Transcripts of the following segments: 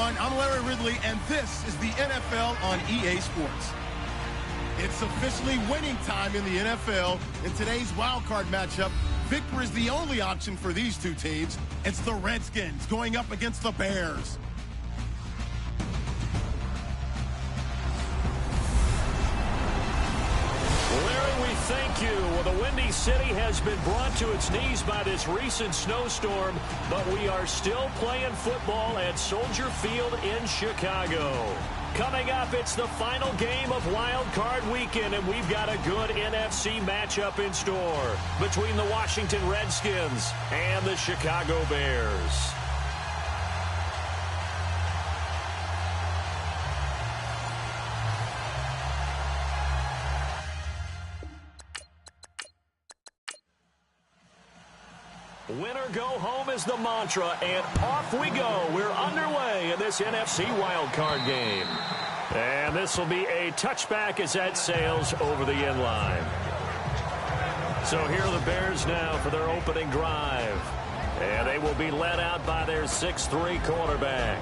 everyone. I'm Larry Ridley, and this is the NFL on EA Sports. It's officially winning time in the NFL. In today's wildcard matchup, victory is the only option for these two teams. It's the Redskins going up against the Bears. Larry, we thank you. Well, the Windy City has been brought to its knees by this recent snowstorm, but we are still playing football at Soldier Field in Chicago. Coming up, it's the final game of Wild Card Weekend, and we've got a good NFC matchup in store between the Washington Redskins and the Chicago Bears. Win or go home is the mantra, and off we go. We're underway in this NFC wildcard game. And this will be a touchback as that sails over the end line. So here are the Bears now for their opening drive. And they will be led out by their 6'3" quarterback.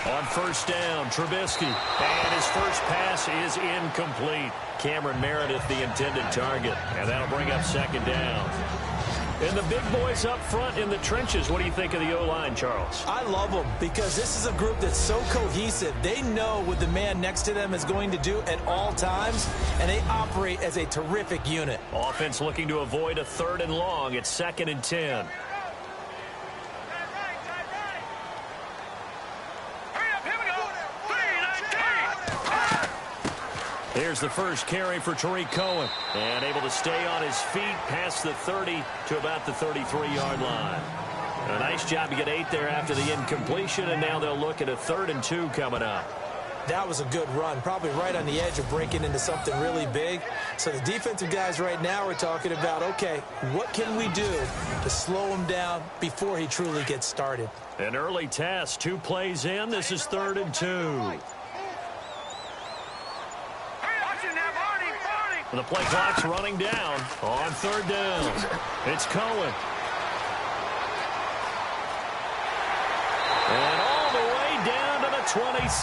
On first down, Trubisky, and his first pass is incomplete. Cameron Meredith, the intended target, and that'll bring up second down. And the big boys up front in the trenches, what do you think of the O-line, Charles? I love them because this is a group that's so cohesive. They know what the man next to them is going to do at all times, and they operate as a terrific unit. Offense looking to avoid a 3rd and long. It's 2nd and 10. Here's the first carry for Tariq Cohen. And able to stay on his feet past the 30 to about the 33-yard line. A nice job to get 8 there after the incompletion, and now they'll look at a 3rd and 2 coming up. That was a good run, probably right on the edge of breaking into something really big. So the defensive guys right now are talking about, okay, what can we do to slow him down before he truly gets started? An early test, 2 plays in. This is 3rd and 2. The play clock's running down on 3rd down. It's Cohen. And all the way down to the 26.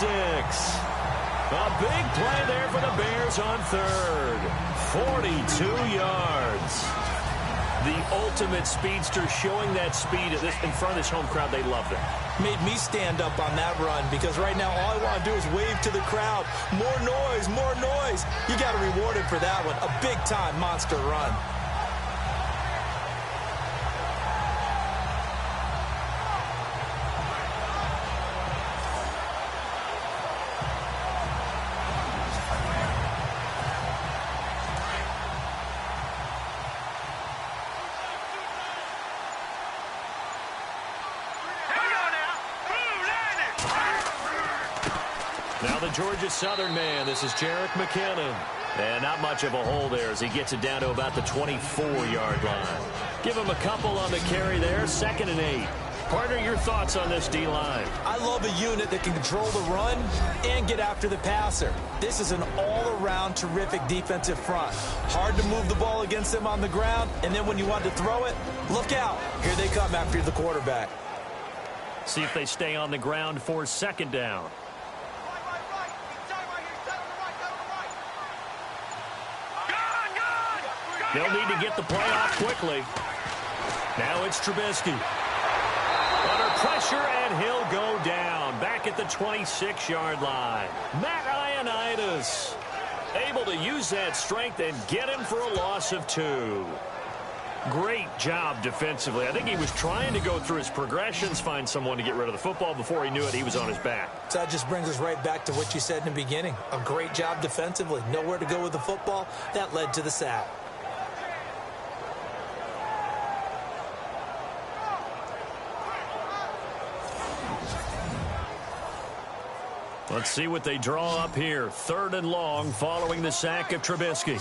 A big play there for the Bears on 3rd. 42 yards. The ultimate speedster showing that speed in front of this home crowd. They loved it. Made me stand up on that run because right now all I want to do is wave to the crowd. More noise, more noise. You got to reward him for that one. A big-time monster run. Now the Georgia Southern man, this is Jerick McKinnon. And not much of a hole there as he gets it down to about the 24-yard line. Give him a couple on the carry there, 2nd and 8. Partner, your thoughts on this D-line? I love a unit that can control the run and get after the passer. This is an all-around terrific defensive front. Hard to move the ball against them on the ground, and then when you want to throw it, look out. Here they come after the quarterback. See if they stay on the ground for 2nd down. They'll need to get the play off quickly. Now it's Trubisky. Under pressure, and he'll go down. Back at the 26-yard line. Matt Ioannidis able to use that strength and get him for a loss of 2. Great job defensively. I think he was trying to go through his progressions, find someone to get rid of the football. Before he knew it, he was on his back. So that just brings us right back to what you said in the beginning. A great job defensively. Nowhere to go with the football. That led to the sack. Let's see what they draw up here. 3rd and long following the sack of Trubisky.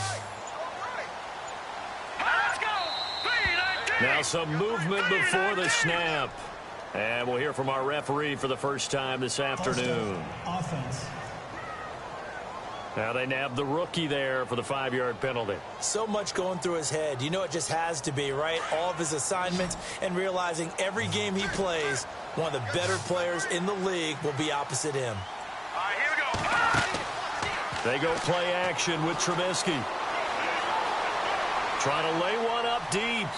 Now some movement before the snap. And we'll hear from our referee for the first time this afternoon. Offense. Now they nabbed the rookie there for the 5-yard penalty. So much going through his head. You know it just has to be, right? All of his assignments and realizing every game he plays, one of the better players in the league will be opposite him. All right, here we go. They go play action with Trubisky. Trying to lay one up deep.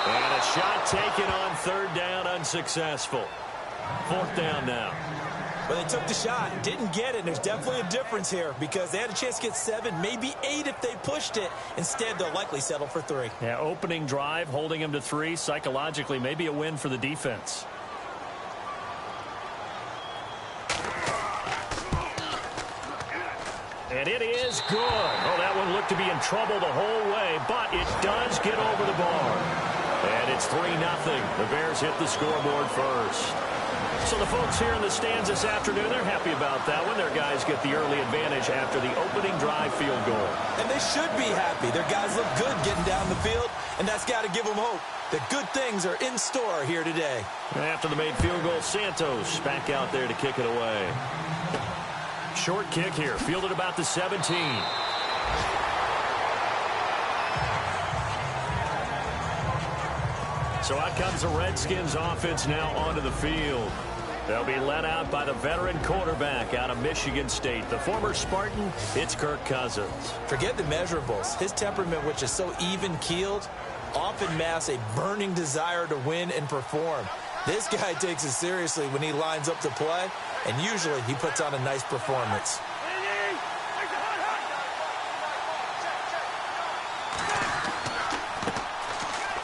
And a shot taken on third down, unsuccessful. Fourth down now. Well, they took the shot, didn't get it, and there's definitely a difference here because they had a chance to get 7, maybe 8 if they pushed it. Instead, they'll likely settle for 3. Yeah, opening drive, holding him to 3, psychologically maybe a win for the defense. And it is good. Oh, that one looked to be in trouble the whole way, but it does get over the bar. And it's 3-0. The Bears hit the scoreboard first. So the folks here in the stands this afternoon, they're happy about that one. Their guys get the early advantage after the opening drive field goal. And they should be happy. Their guys look good getting down the field, and that's got to give them hope that good things are in store here today. And after the made field goal, Santos back out there to kick it away. Short kick here, fielded about the 17. So out comes the Redskins offense now onto the field. They'll be led out by the veteran quarterback out of Michigan State. The former Spartan, it's Kirk Cousins. Forget the measurables. His temperament, which is so even-keeled, often masks a burning desire to win and perform. This guy takes it seriously when he lines up to play, and usually he puts on a nice performance.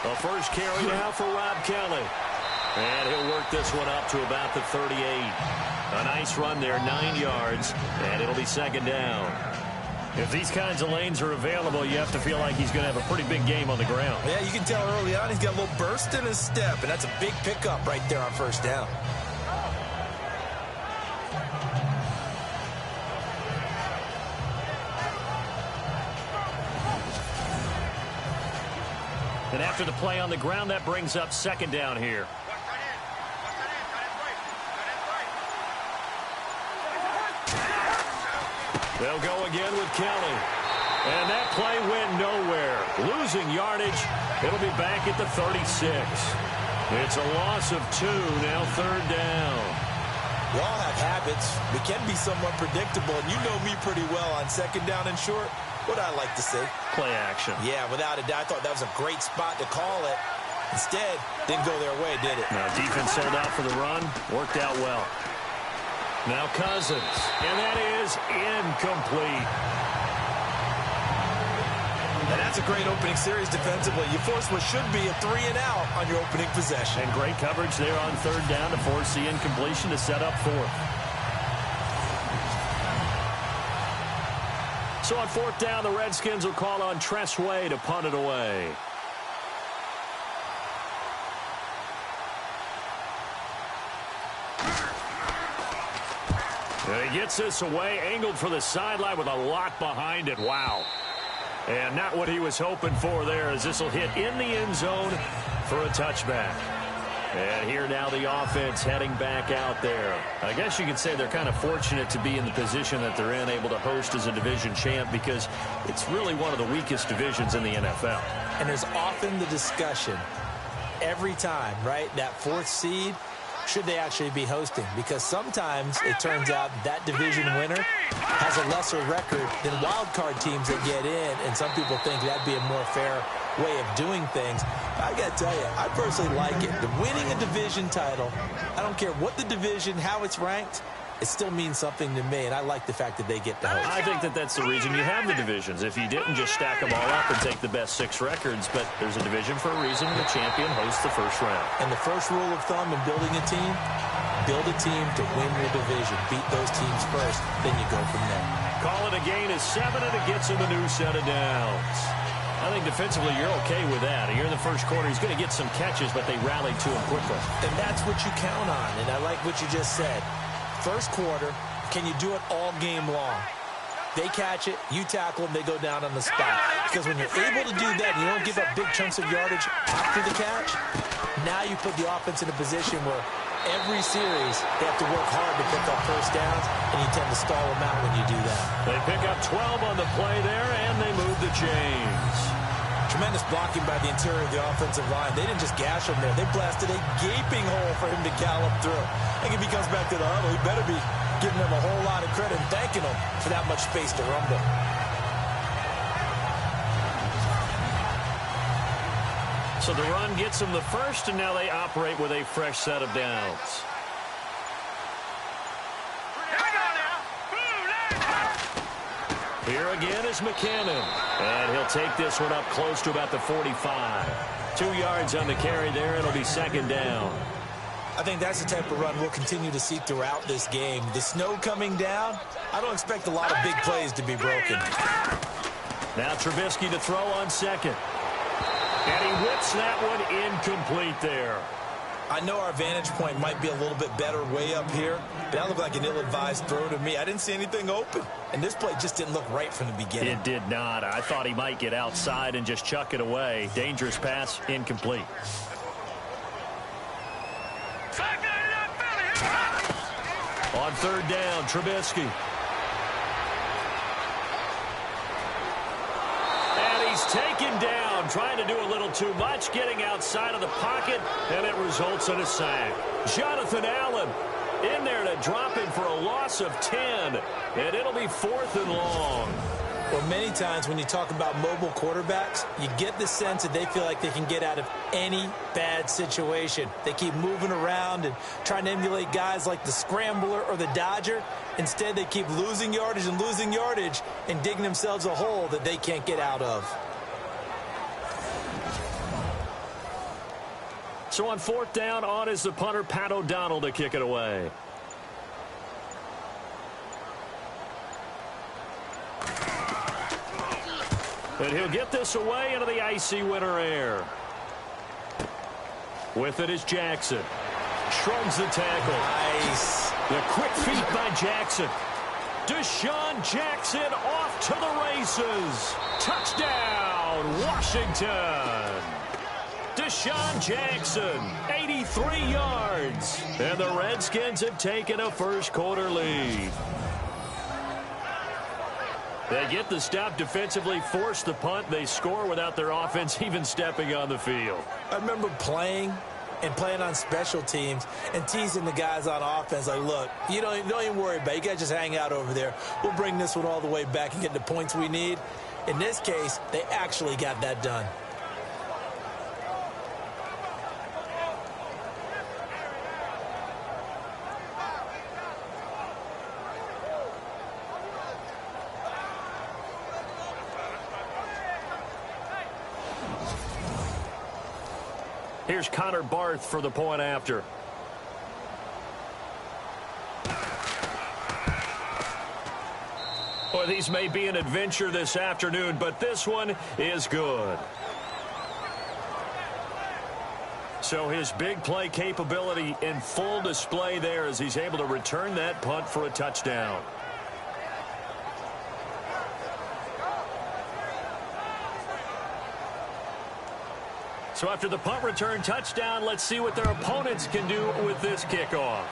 The first carry now for Rob Kelly. And he'll work this one up to about the 38. A nice run there, 9 yards, and it'll be second down. If these kinds of lanes are available, you have to feel like he's going to have a pretty big game on the ground. Yeah, you can tell early on he's got a little burst in his step, and that's a big pickup right there on first down. And after the play on the ground, that brings up second down here. They'll go again with Kelly. And that play went nowhere. Losing yardage. It'll be back at the 36. It's a loss of 2, now third down. We all have habits. We can be somewhat predictable, and you know me pretty well on second down and short. What I like to see. Play action. Yeah, without a doubt. I thought that was a great spot to call it. Instead, didn't go their way, did it? Now, defense sold out for the run. Worked out well. Now Cousins. And that is incomplete. And that's a great opening series defensively. You force what should be a 3-and-out on your opening possession. And great coverage there on third down to force the incompletion to set up fourth. So on fourth down, the Redskins will call on Tress Way to punt it away. And he gets this away, angled for the sideline with a lot behind it. Wow. And not what he was hoping for there, as this will hit in the end zone for a touchback. And here now the offense heading back out there. I guess you could say they're kind of fortunate to be in the position that they're in, able to host as a division champ, because it's really one of the weakest divisions in the NFL. And there's often the discussion every time, right? That fourth seed, should they actually be hosting? Because sometimes it turns out that division winner has a lesser record than wild card teams that get in, and some people think that'd be a more fair way of doing things. I got to tell you, I personally like it. The winning a division title, I don't care what the division, how it's ranked, it still means something to me, and I like the fact that they get to host. I think that that's the reason you have the divisions. If you didn't just stack them all up and take the best 6 records, but there's a division for a reason. The champion hosts the first round. And the first rule of thumb in building a team, build a team to win your division. Beat those teams first, then you go from there. Call it a gain is 7, and it gets him a new set of downs. I think defensively you're okay with that. Here in the first quarter, he's going to get some catches, but they rallied to him quickly. And that's what you count on, and I like what you just said. First quarter, can you do it all game long? They catch it, you tackle them, they go down on the spot. Because when you're able to do that, and you don't give up big chunks of yardage after the catch, now you put the offense in a position where Every series, they have to work hard to pick up first downs, and you tend to stall them out when you do that. They pick up 12 on the play there, and they move the chains. Tremendous blocking by the interior of the offensive line. They didn't just gash him there. They blasted a gaping hole for him to gallop through. I think if he comes back to the huddle, he better be giving them a whole lot of credit and thanking them for that much space to rumble. So the run gets them the first, and now they operate with a fresh set of downs. Here again is McKinnon. And he'll take this one up close to about the 45. 2 yards on the carry there. It'll be second down. I think that's the type of run we'll continue to see throughout this game. The snow coming down, I don't expect a lot of big plays to be broken. Now Trubisky to throw on second. And he whips that one incomplete there. I know our vantage point might be a little bit better way up here, but that looked like an ill-advised throw to me. I didn't see anything open, and this play just didn't look right from the beginning. It did not. I thought he might get outside and just chuck it away. Dangerous pass, incomplete. On third down, Trubisky. And he's taken down, trying to do a little too much, getting outside of the pocket, and it results in a sack. Jonathan Allen in there to drop him for a loss of 10, and it'll be 4th and long. Well, many times when you talk about mobile quarterbacks, you get the sense that they feel like they can get out of any bad situation. They keep moving around and trying to emulate guys like the Scrambler or the Dodger. Instead, they keep losing yardage and digging themselves a hole that they can't get out of. So on 4th down, on is the punter, Pat O'Donnell, to kick it away. And he'll get this away into the icy winter air. With it is Jackson. Shrugs the tackle. Nice. The quick feet by Jackson. Deshaun Jackson off to the races. Touchdown, Washington. Deshaun Jackson, 83 yards. And the Redskins have taken a first-quarter lead. They get the stop defensively, force the punt. They score without their offense even stepping on the field. I remember playing on special teams and teasing the guys on offense like, look, you don't even worry about it. You guys just hang out over there. We'll bring this one all the way back and get the points we need. In this case, they actually got that done. Here's Connor Barth for the point after. Boy, these may be an adventure this afternoon, but this one is good. So his big play capability in full display there as he's able to return that punt for a touchdown. So after the punt return touchdown, let's see what their opponents can do with this kickoff.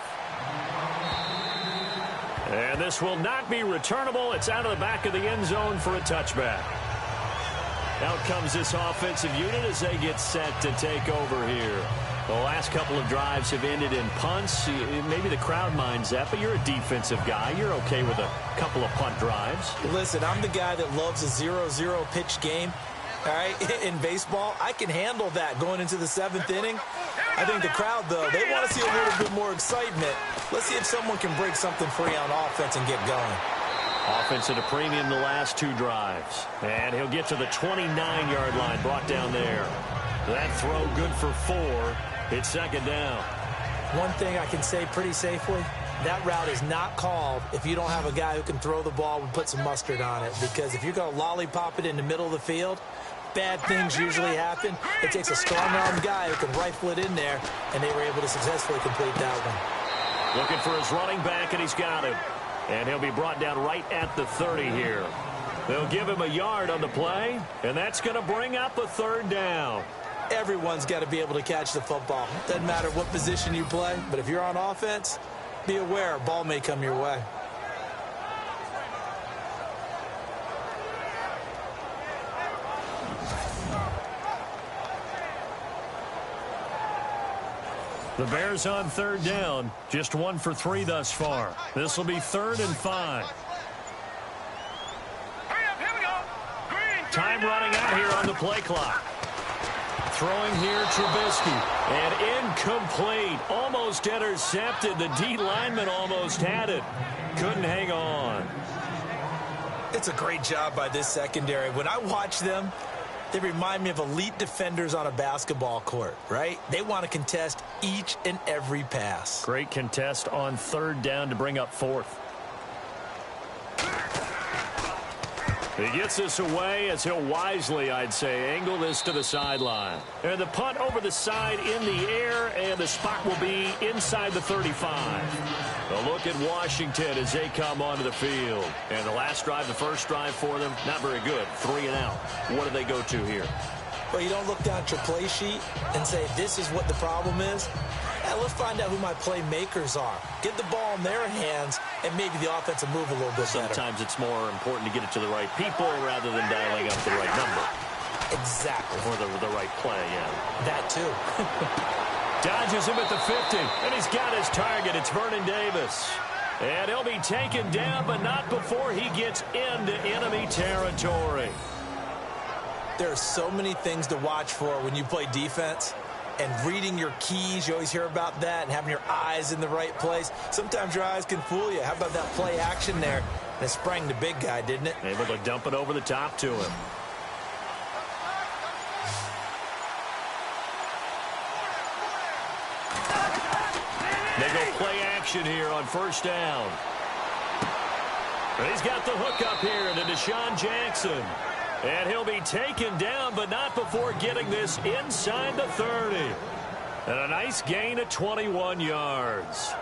And this will not be returnable. It's out of the back of the end zone for a touchback. Out comes this offensive unit as they get set to take over here. The last couple of drives have ended in punts. Maybe the crowd minds that, but you're a defensive guy. You're okay with a couple of punt drives. Listen, I'm the guy that loves a 0-0 pitch game. All right, in baseball, I can handle that going into the 7th inning. I think the crowd, though, they want to see a little bit more excitement. Let's see if someone can break something free on offense and get going. Offense at a premium the last 2 drives. And he'll get to the 29-yard line, brought down there. That throw good for 4. It's second down. One thing I can say pretty safely, that route is not called if you don't have a guy who can throw the ball and put some mustard on it. Because if you're going to lollipop it in the middle of the field, bad things usually happen. It takes a strong-armed guy who can rifle it in there, and they were able to successfully complete that one. Looking for his running back, and he's got him. And he'll be brought down right at the 30 here. They'll give him a yard on the play, and that's going to bring up a third down. Everyone's got to be able to catch the football. Doesn't matter what position you play, but if you're on offense, be aware a ball may come your way. The Bears on third down, just 1 for 3 thus far. This will be 3rd and 5. Time running out here on the play clock. Throwing here, Trubisky. And incomplete. Almost intercepted. The D lineman almost had it. Couldn't hang on. It's a great job by this secondary. When I watch them, they remind me of elite defenders on a basketball court, right? They want to contest each and every pass. Great contest on 3rd down to bring up 4th. He gets this away as he'll wisely, I'd say, angle this to the sideline. And the punt over the side in the air, and the spot will be inside the 35. A look at Washington as they come onto the field. And the last drive, the first drive for them, not very good. 3 and out. What do they go to here? Well, you don't look down at your play sheet and say, this is what the problem is. Let's find out who my playmakers are. Get the ball in their hands, and maybe the offense will move a little bit better. Sometimes it's more important to get it to the right people rather than dialing up the right number. Exactly. Or the right play, yeah. That too. Dodges him at the 50, and he's got his target. It's Vernon Davis. And he'll be taken down, but not before he gets into enemy territory. There are so many things to watch for when you play defense. And reading your keys, you always hear about that, and having your eyes in the right place. Sometimes your eyes can fool you. How about that play action there? And it sprang the big guy, didn't it? Able to dump it over the top to him. They go play action here on 1st down. And he's got the hook up here to Deshaun Jackson. And he'll be taken down, but not before getting this inside the 30. And a nice gain of 21 yards.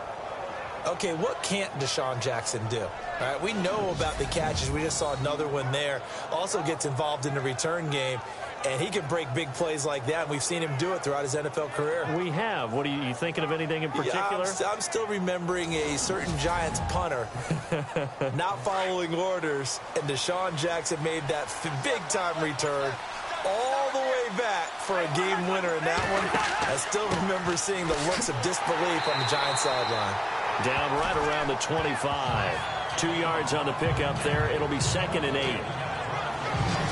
Okay, what can't Deshaun Jackson do? All right, we know about the catches. We just saw another one there. Also gets involved in the return game. And he can break big plays like that. And we've seen him do it throughout his NFL career. We have. What are you thinking of anything in particular? Yeah, I'm still remembering a certain Giants punter not following orders. And Deshaun Jackson made that big-time return all the way back for a game winner in that one. I still remember seeing the looks of disbelief on the Giants sideline. Down right around the 25. 2 yards on the pickup there. It'll be 2nd and 8.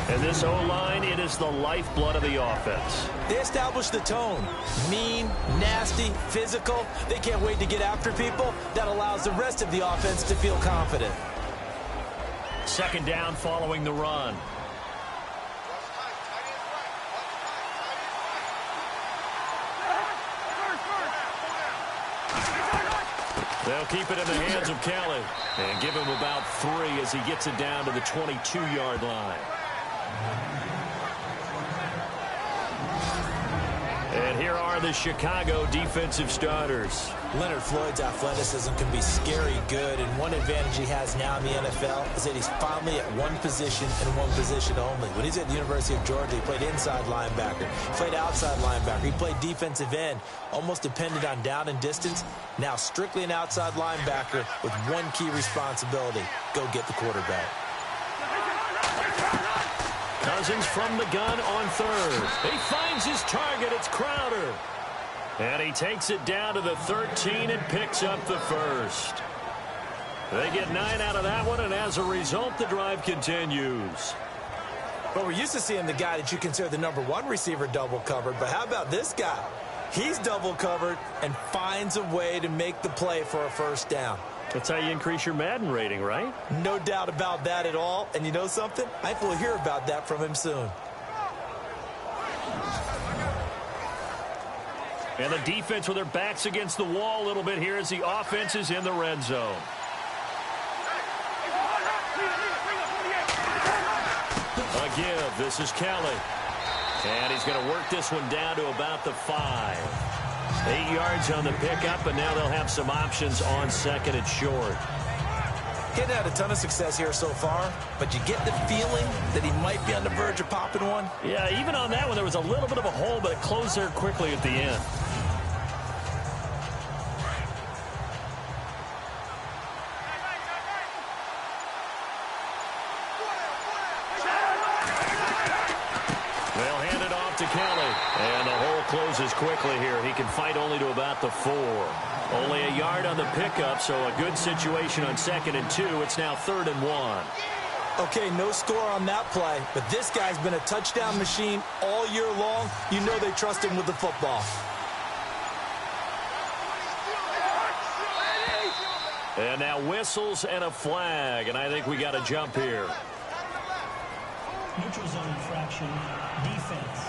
And this O-line, it is the lifeblood of the offense. They establish the tone. Mean, nasty, physical. They can't wait to get after people. That allows the rest of the offense to feel confident. 2nd down following the run. They'll keep it in the hands of Kelly and give him about 3 as he gets it down to the 22-yard line. And here are the Chicago defensive starters. Leonard Floyd's athleticism can be scary good, and one advantage he has now in the NFL is that he's finally at one position and one position only. When he's at the University of Georgia, he played inside linebacker, played outside linebacker, he played defensive end, almost depended on down and distance. Now strictly an outside linebacker with one key responsibility: go get the quarterback. Cousins from the gun on 3rd. He finds his target. It's Crowder. And he takes it down to the 13 and picks up the 1st. They get 9 out of that one, and as a result, the drive continues. Well, we're used to seeing the guy that you consider the #1 receiver double covered, but how about this guy? He's double covered and finds a way to make the play for a 1st down. That's how you increase your Madden rating, right? No doubt about that at all. And you know something? I think we'll hear about that from him soon. And the defense with their backs against the wall a little bit here as the offense is in the red zone. A give. This is Kelly. And he's going to work this one down to about the 5. 8 yards on the pickup, and now they'll have some options on 2nd and short. He hadn't had a ton of success here so far, but you get the feeling that he might be on the verge of popping one. Yeah, even on that one, there was a little bit of a hole, but it closed there quickly at the end. They'll hand it off to Kelly, and the hole closes quickly here. He can fight only to about the 4. Only a yard on the pickup, so a good situation on 2nd and 2. It's now 3rd and 1. Okay, no score on that play, but this guy's been a touchdown machine all year long. You know they trust him with the football. And now whistles and a flag, and I think we got a jump here. Neutral zone infraction, defense.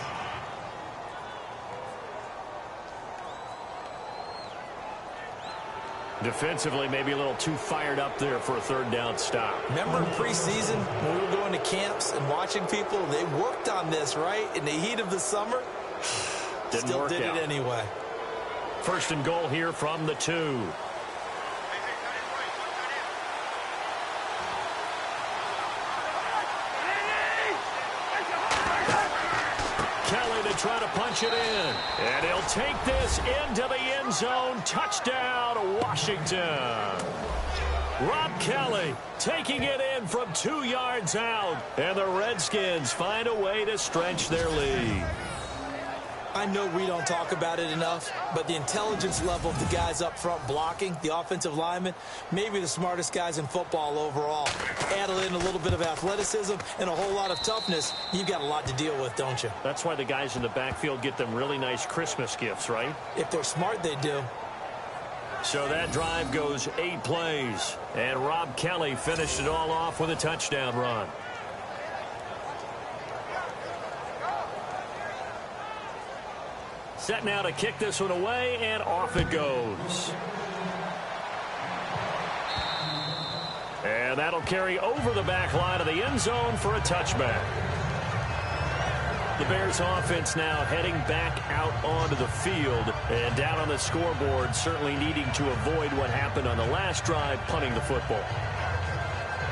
Defensively, maybe a little too fired up there for a 3rd down stop. Remember in preseason when we were going to camps and watching people, they worked on this, right? In the heat of the summer, still did it anyway. 1st and goal here from the 2. Kelly to try to punch it in. And he'll take this into the end zone. Touchdown, Washington. Rob Kelly taking it in from 2 yards out. And the Redskins find a way to stretch their lead. I know we don't talk about it enough, but the intelligence level of the guys up front blocking, the offensive linemen, maybe the smartest guys in football overall. Add in a little bit of athleticism and a whole lot of toughness, you've got a lot to deal with, don't you? That's why the guys in the backfield get them really nice Christmas gifts, right? If they're smart, they do. So that drive goes 8 plays, and Rob Kelly finished it all off with a touchdown run. Set now to kick this one away, and off it goes. And that'll carry over the back line of the end zone for a touchback. The Bears offense now heading back out onto the field, and down on the scoreboard, certainly needing to avoid what happened on the last drive, punting the football.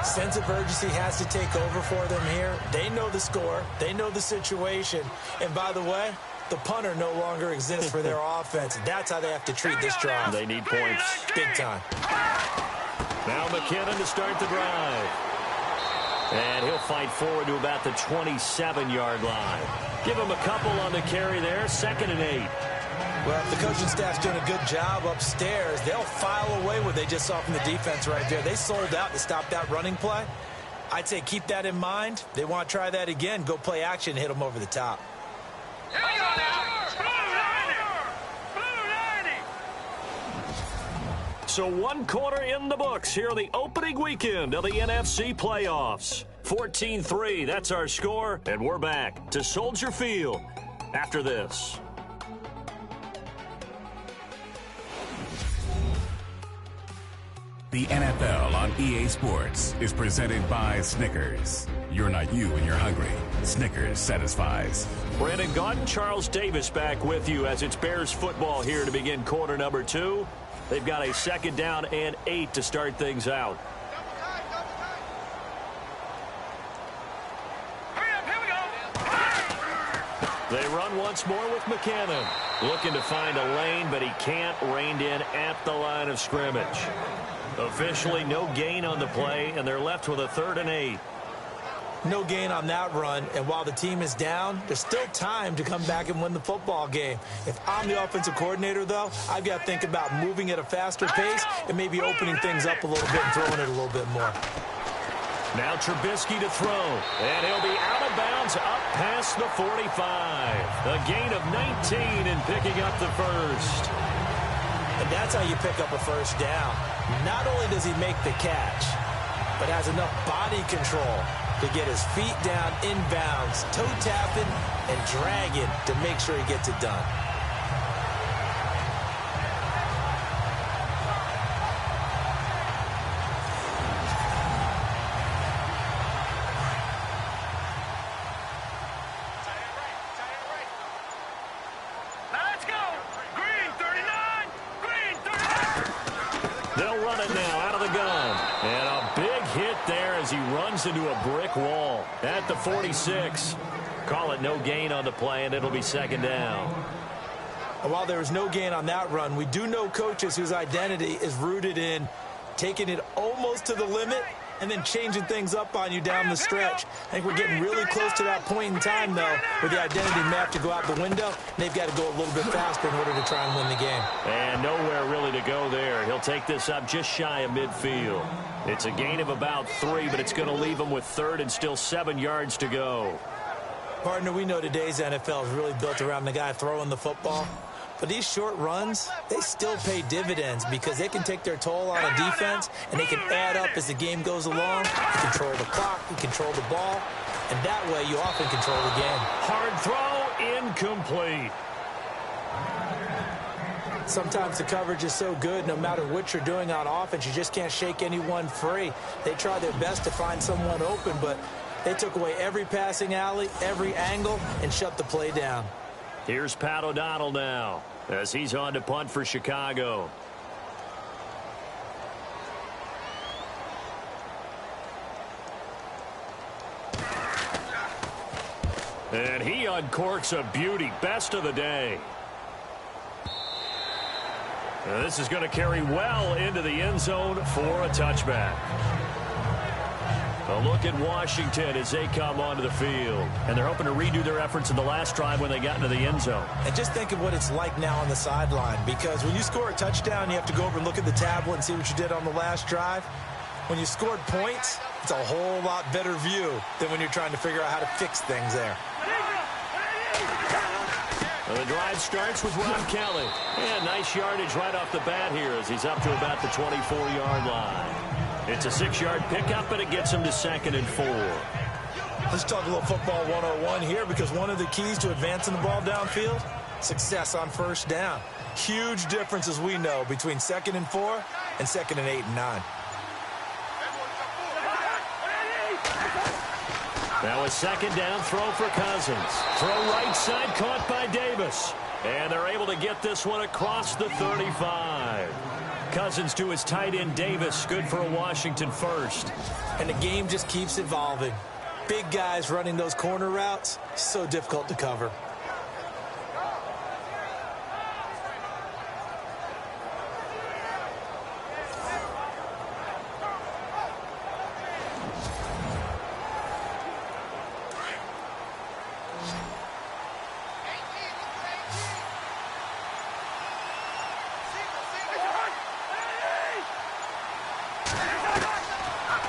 Sense of urgency has to take over for them here. They know the score. They know the situation. And by the way, the punter no longer exists for their offense. That's how they have to treat this drive. They need points. Big time. Now McKinnon to start the drive. And he'll fight forward to about the 27-yard line. Give him a couple on the carry there. 2nd and 8. Well, if the coaching staff's doing a good job upstairs, they'll file away what they just saw from the defense right there. They sold out to stop that running play. I'd say keep that in mind. They want to try that again. Go play action, hit them over the top. So 1 quarter in the books here the opening weekend of the NFC playoffs. 14-3, that's our score, and we're back to Soldier Field after this. The NFL on EA Sports is presented by Snickers. You're not you when you're hungry. Snickers satisfies. Brandon Gaudin and Charles Davis back with you as it's Bears football here to begin quarter number 2. They've got a 2nd down and 8 to start things out. They run once more with McKinnon. Looking to find a lane, but he can't. Reined in at the line of scrimmage. Officially no gain on the play, and they're left with a 3rd and 8. No gain on that run, and while the team is down, there's still time to come back and win the football game. If I'm the offensive coordinator, though, I've got to think about moving at a faster pace and maybe opening things up a little bit and throwing it a little bit more. Now Trubisky to throw, and he'll be out of bounds up past the 45. A gain of 19 and picking up the 1st. And that's how you pick up a 1st down. Not only does he make the catch, but has enough body control to get his feet down inbounds, toe tapping and dragging to make sure he gets it done. Let's go! Green 39! Green 39! They'll run it now out of the gun. And a big runs into a brick wall at the 46. Call it no gain on the play, and it'll be second down. And while there was no gain on that run, we do know coaches whose identity is rooted in taking it almost to the limit and then changing things up on you down the stretch. I think we're getting really close to that point in time, though, where the identity map to go out the window, and they've got to go a little bit faster in order to try and win the game. And nowhere really to go there. He'll take this up just shy of midfield. It's a gain of about 3, but it's going to leave him with third and still 7 yards to go. Partner, we know today's NFL is really built around the guy throwing the football. But these short runs, they still pay dividends because they can take their toll on a defense, and they can add up as the game goes along. You control the clock, you control the ball, and that way you often control the game. Hard throw, incomplete. Sometimes the coverage is so good, no matter what you're doing on offense, you just can't shake anyone free. They try their best to find someone open, but they took away every passing alley, every angle, and shut the play down. Here's Pat O'Donnell now as he's on to punt for Chicago. And he uncorks a beauty. Best of the day. Now this is going to carry well into the end zone for a touchback. A look at Washington as they come onto the field. And they're hoping to redo their efforts in the last drive when they got into the end zone. And just think of what it's like now on the sideline. Because when you score a touchdown, you have to go over and look at the tablet and see what you did on the last drive. When you scored points, it's a whole lot better view than when you're trying to figure out how to fix things there. Well, the drive starts with Rob Kelly. And nice yardage right off the bat here as he's up to about the 24-yard line. It's a 6-yard pickup, and it gets him to 2nd and 4. Let's talk a little football 101 here, because one of the keys to advancing the ball downfield, success on first down. Huge difference, as we know, between 2nd and 4 and 2nd and 8 and 9. Now a 2nd down throw for Cousins. Throw right side caught by Davis. And they're able to get this one across the 35. Cousins to his tight end Davis. Good for a Washington first. And the game just keeps evolving. Big guys running those corner routes, so difficult to cover.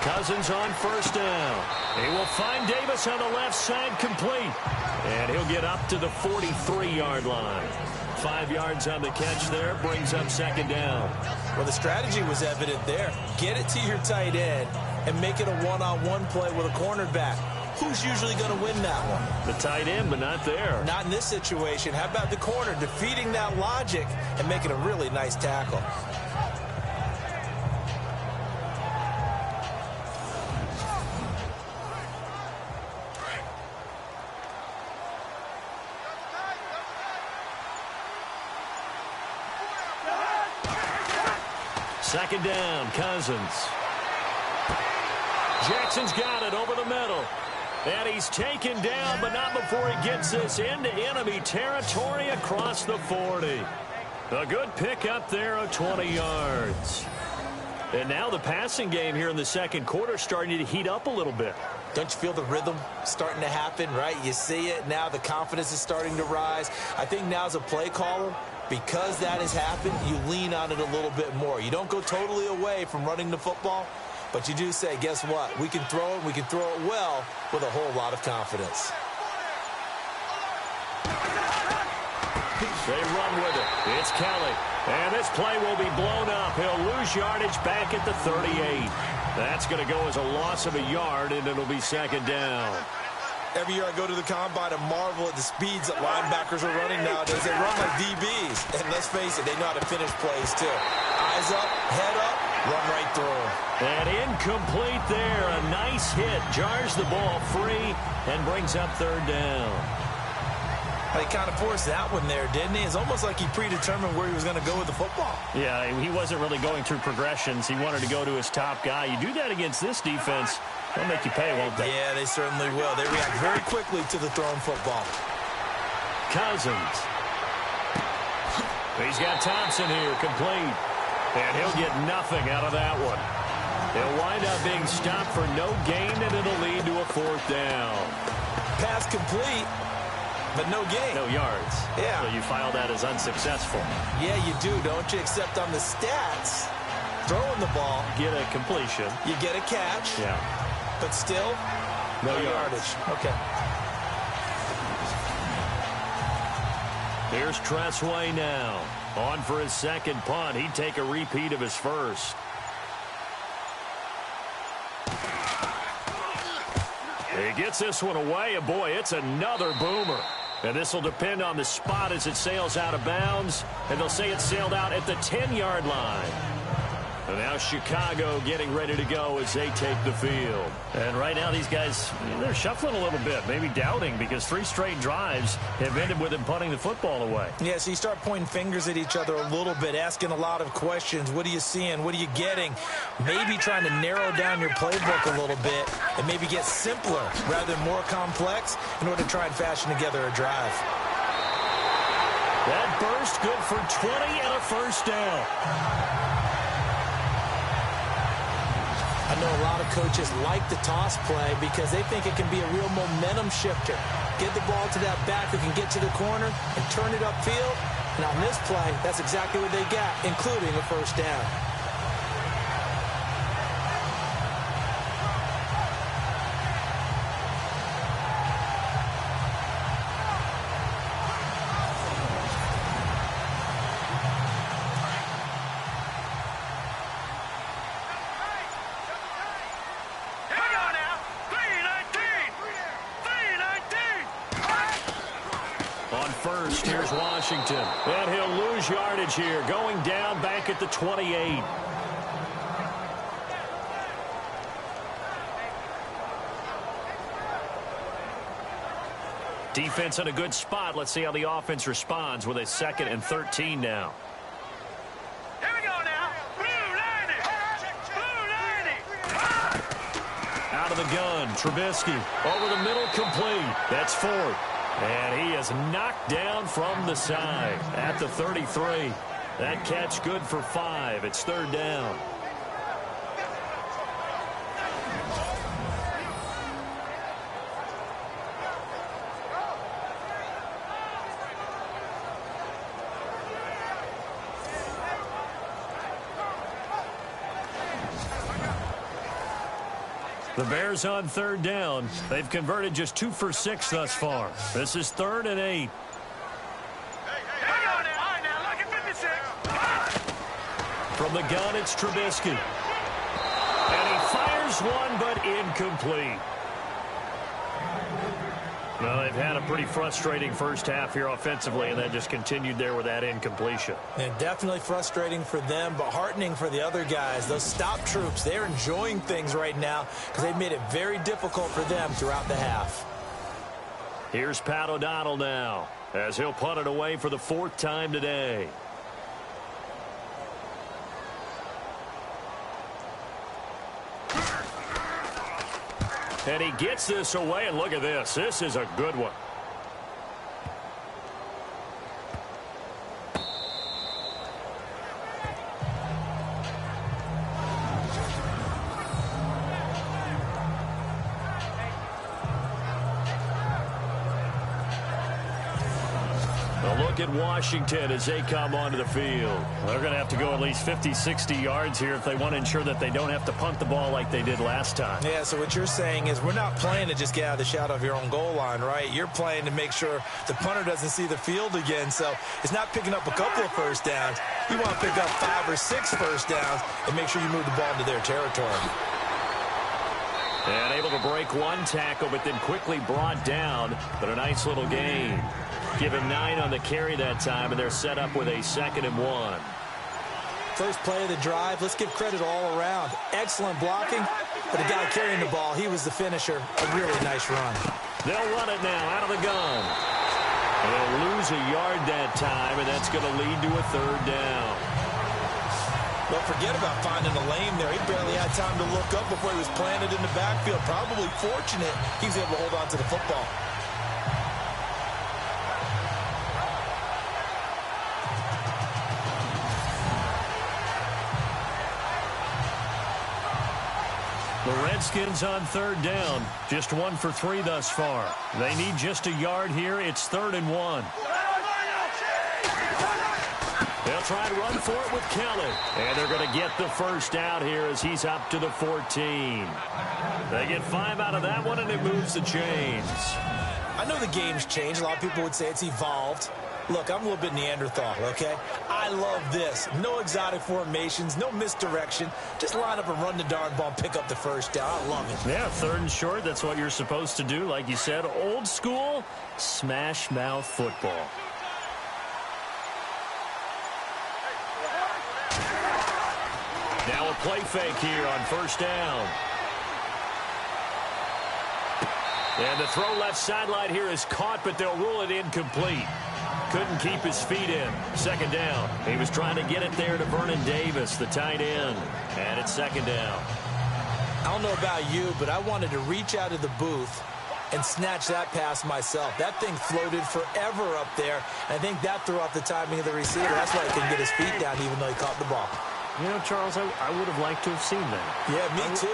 Cousins on first down. He will find Davis on the left side, complete. And he'll get up to the 43-yard line. 5 yards on the catch there, brings up 2nd down. Well, the strategy was evident there. Get it to your tight end and make it a one-on-one play with a cornerback. Who's usually going to win that one? The tight end, but not there. Not in this situation. How about the corner defeating that logic and making a really nice tackle? Second down, Cousins. Jackson's got it over the middle. And he's taken down, but not before he gets this into enemy territory across the 40. A good pickup there of 20 yards. And now the passing game here in the second quarter starting to heat up a little bit. Don't you feel the rhythm starting to happen, right? You see it now. The confidence is starting to rise. I think now as a play caller, because that has happened, you lean on it a little bit more. You don't go totally away from running the football, but you do say, guess what? We can throw it. We can throw it well with a whole lot of confidence. They run with it. It's Kelly. And this play will be blown up. He'll lose yardage back at the 38. That's going to go as a loss of a yard, and it'll be 2nd down. Every year I go to the combine and marvel at the speeds that linebackers are running nowadays. They run like DBs. And let's face it, they know how to finish plays too. Eyes up, head up, run right through. And incomplete there. A nice hit. Jars the ball free and brings up 3rd down. He kind of forced that one there, didn't he? It's almost like he predetermined where he was going to go with the football. Yeah, he wasn't really going through progressions. He wanted to go to his top guy. You do that against this defense, they'll make you pay, won't they? Yeah, they certainly will. They react very quickly to the thrown football. Cousins. He's got Thompson here, complete. And he'll get nothing out of that one. He'll wind up being stopped for no gain, and it'll lead to a 4th down. Pass complete, but no gain. No yards. Yeah. So you file that as unsuccessful. Yeah, you do, don't you? Except on the stats, throwing the ball. Get a completion. You get a catch. Yeah. But still, no yardage. Okay. Here's Tressway now. On for his second punt. He'd take a repeat of his first. He gets this one away, and boy, it's another boomer. And this will depend on the spot as it sails out of bounds, and they'll say it sailed out at the 10-yard line. And now Chicago getting ready to go as they take the field. And right now these guys, they're shuffling a little bit, maybe doubting, because 3 straight drives have ended with them punting the football away. Yeah, so you start pointing fingers at each other a little bit, asking a lot of questions. What are you seeing? What are you getting? Maybe trying to narrow down your playbook a little bit and maybe get simpler rather than more complex in order to try and fashion together a drive. That burst good for 20 and a 1st down. I know a lot of coaches like the toss play because they think it can be a real momentum shifter. Get the ball to that back who can get to the corner and turn it upfield. And on this play, that's exactly what they got, including a 1st down. Here's Washington. And he'll lose yardage here, going down back at the 28. Defense in a good spot. Let's see how the offense responds with a 2nd and 13 now. Here we go now. Blue 90. Blue 90. Out of the gun, Trubisky. Over the middle, complete. That's 4th. And he is knocked down from the side at the 33. That catch good for 5. It's 3rd down. The Bears on 3rd down. They've converted just 2 for 6 thus far. This is 3rd and 8. From the gun, it's Trubisky. And he fires one, but incomplete. Well, they've had a pretty frustrating first half here offensively, and that just continued there with that incompletion. And definitely frustrating for them, but heartening for the other guys. Those stop troops, they're enjoying things right now because they've made it very difficult for them throughout the half. Here's Pat O'Donnell now, as he'll punt it away for the 4th time today. And he gets this away, and look at this. This is a good one. Look at Washington as they come onto the field. They're going to have to go at least 50, 60 yards here if they want to ensure that they don't have to punt the ball like they did last time. Yeah, so what you're saying is we're not playing to just get out of the shadow of your own goal line, right? You're playing to make sure the punter doesn't see the field again. So it's not picking up a couple of first downs. You want to pick up 5 or 6 first downs and make sure you move the ball into their territory. And able to break one tackle, but then quickly brought down. But a nice little gain. Give him 9 on the carry that time, and they're set up with a 2nd and 1. First play of the drive, let's give credit all around. Excellent blocking, but the guy carrying the ball, he was the finisher. A really nice run. They'll run it now out of the gun. And they'll lose a yard that time, and that's going to lead to a third down. Don't forget about finding a lane there. He barely had time to look up before he was planted in the backfield. Probably fortunate he was able to hold on to the football. The Redskins on third down. Just 1 for 3 thus far. They need just a yard here. It's 3rd and 1. They'll try and run for it with Kelly. And they're going to get the first out here as he's up to the 14. They get 5 out of that one, and it moves the chains. I know the game's changed. A lot of people would say it's evolved. Look, I'm a little bit Neanderthal, okay? I love this. No exotic formations, no misdirection. Just line up and run the darn ball and pick up the first down. I love it. Yeah, 3rd and short. That's what you're supposed to do. Like you said, old school, smash mouth football. Now a play fake here on first down. And the throw left sideline here is caught, but they'll rule it incomplete. Couldn't keep his feet in. 2nd down. He was trying to get it there to Vernon Davis, the tight end. And it's 2nd down. I don't know about you, but I wanted to reach out of the booth and snatch that pass myself. That thing floated forever up there. I think that threw off the timing of the receiver. That's why he couldn't get his feet down even though he caught the ball. You know, Charles, I would have liked to have seen that. Yeah, me too.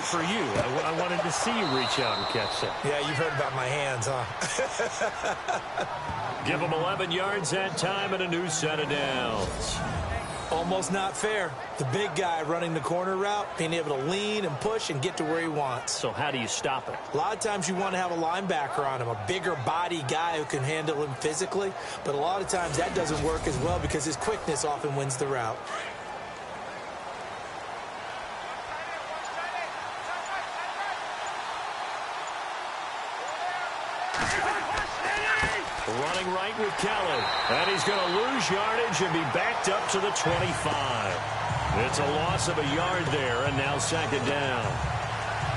For you. I wanted to see you reach out and catch that. Yeah, you've heard about my hands, huh? Give him 11 yards that time and a new set of downs. Almost not fair. The big guy running the corner route, being able to lean and push and get to where he wants. So how do you stop it? A lot of times you want to have a linebacker on him, a bigger body guy who can handle him physically. But a lot of times that doesn't work as well because his quickness often wins the route. Running right with Kelly. And he's going to lose yardage and be backed up to the 25. It's a loss of a yard there, and now 2nd down.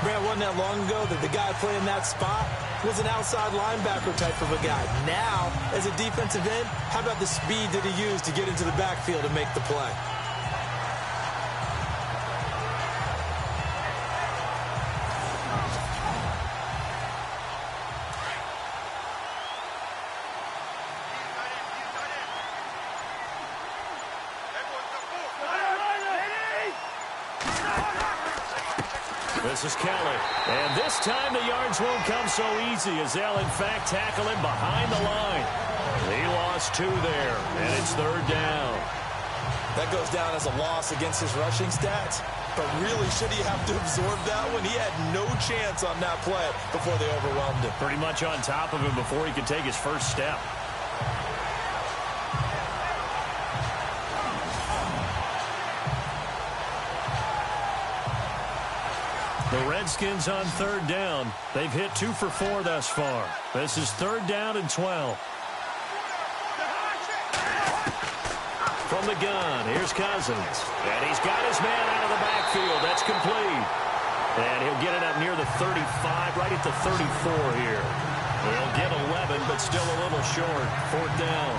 Man, wasn't that long ago that the guy playing that spot was an outside linebacker type of a guy. Now, as a defensive end, how about the speed that he used to get into the backfield and make the play? This is Kelly. And this time the yards won't come so easy as they'll, in fact, tackle him behind the line. He lost 2 there, and it's 3rd down. That goes down as a loss against his rushing stats. But really, should he have to absorb that one? He had no chance on that play before they overwhelmed him. Pretty much on top of him before he could take his first step. The Redskins on 3rd down. They've hit 2 for 4 thus far. This is 3rd down and 12. From the gun, here's Cousins. And he's got his man out of the backfield. That's complete. And he'll get it up near the 35, right at the 34 here. He'll get 11, but still a little short. 4th down.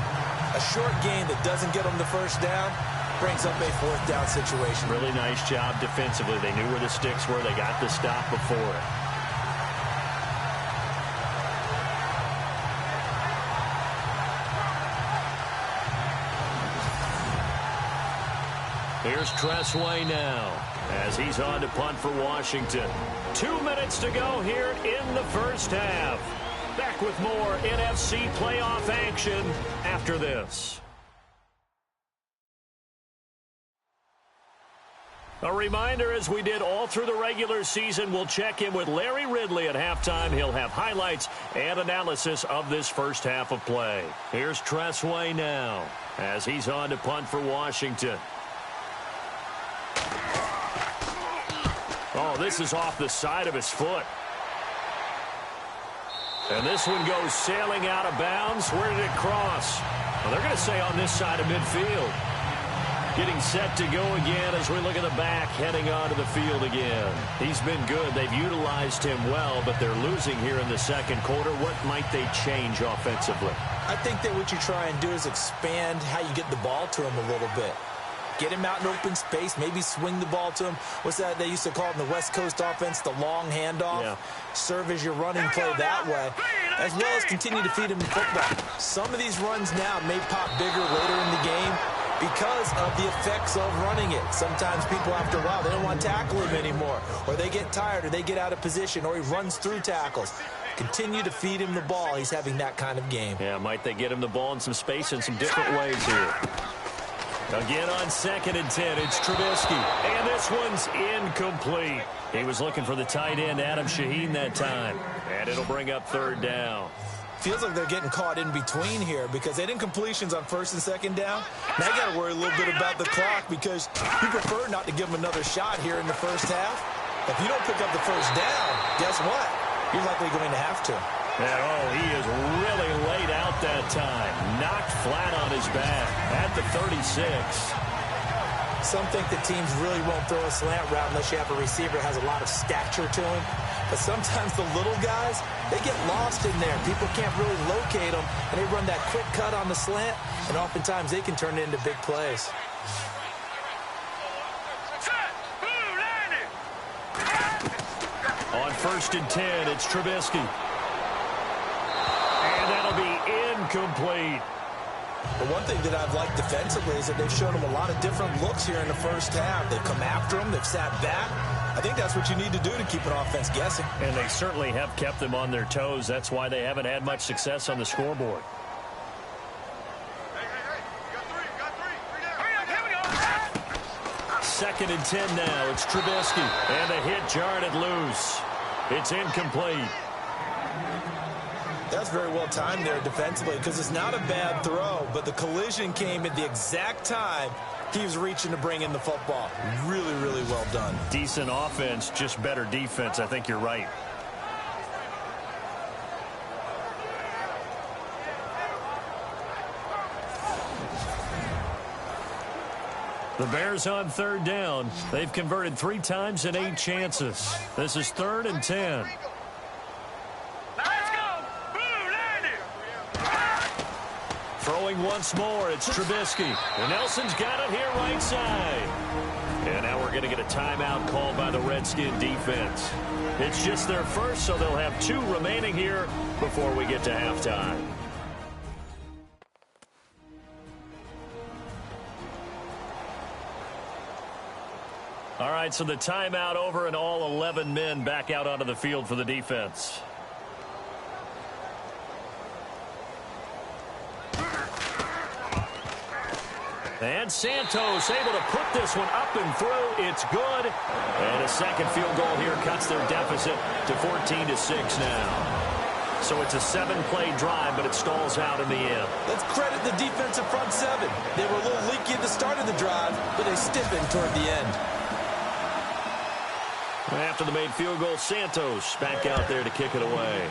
A short gain that doesn't get him the first down brings up a 4th down situation. Really nice job defensively. They knew where the sticks were. They got the stop before it. Here's Tressway now as he's on to punt for Washington. 2 minutes to go here in the first half. Back with more NFC playoff action after this. A reminder, as we did all through the regular season, we'll check in with Larry Ridley at halftime. He'll have highlights and analysis of this first half of play. Here's Tressway now as he's on to punt for Washington. Oh, this is off the side of his foot. And this one goes sailing out of bounds. Where did it cross? Well, they're going to say on this side of midfield. Getting set to go again as we look at the back heading onto the field again. He's been good. They've utilized him well, but they're losing here in the second quarter. What might they change offensively? I think that what you try and do is expand how you get the ball to him a little bit. Get him out in open space, maybe swing the ball to him. What's that they used to call it in the West Coast offense, the long handoff? Yeah. Serve as your running play that way, as well as continue to feed him the football. Some of these runs now may pop bigger later in the game because of the effects of running it. Sometimes people, after a while, they don't want to tackle him anymore, or they get tired, or they get out of position, or he runs through tackles. Continue to feed him the ball. He's having that kind of game. Yeah, might they get him the ball in some space in some different ways here. Again on 2nd and 10, it's Trubisky. And this one's incomplete. He was looking for the tight end, Adam Shaheen, that time. And it'll bring up 3rd down. Feels like they're getting caught in between here because they had incompletions on 1st and 2nd down. Now you got to worry a little bit about the clock because you prefer not to give them another shot here in the first half. If you don't pick up the 1st down, guess what? You're likely going to have to. And, oh, he is really laid out that time. Knocked flat on his back at the 36. Some think that teams really won't throw a slant route unless you have a receiver that has a lot of stature to him. But sometimes the little guys, they get lost in there. People can't really locate them, and they run that quick cut on the slant, and oftentimes they can turn it into big plays. On 1st and 10, it's Trubisky. And that'll be incomplete. But one thing that I've liked defensively is that they've shown him a lot of different looks here in the first half. They've come after him. They've sat back. I think that's what you need to do to keep an offense guessing. And they certainly have kept them on their toes. That's why they haven't had much success on the scoreboard. Second and 10 now. It's Trubisky. And the hit jarred it loose. It's incomplete. That's very well timed there defensively because it's not a bad throw, but the collision came at the exact time he was reaching to bring in the football. Really, really well done. Decent offense, just better defense. I think you're right. The Bears on 3rd down. They've converted 3 times in 8 chances. This is 3rd and 10. Throwing once more, it's Trubisky. And Nelson's got it here right side. And now we're going to get a timeout called by the Redskin defense. It's just their first, so they'll have 2 remaining here before we get to halftime. All right, so the timeout over and all 11 men back out onto the field for the defense. And Santos able to put this one up and through. It's good. And a second field goal here cuts their deficit to 14-6 now. So it's a 7-play drive, but it stalls out in the end. Let's credit the defensive front 7. They were a little leaky at the start of the drive, but they stiffened toward the end. After the made field goal, Santos back out there to kick it away.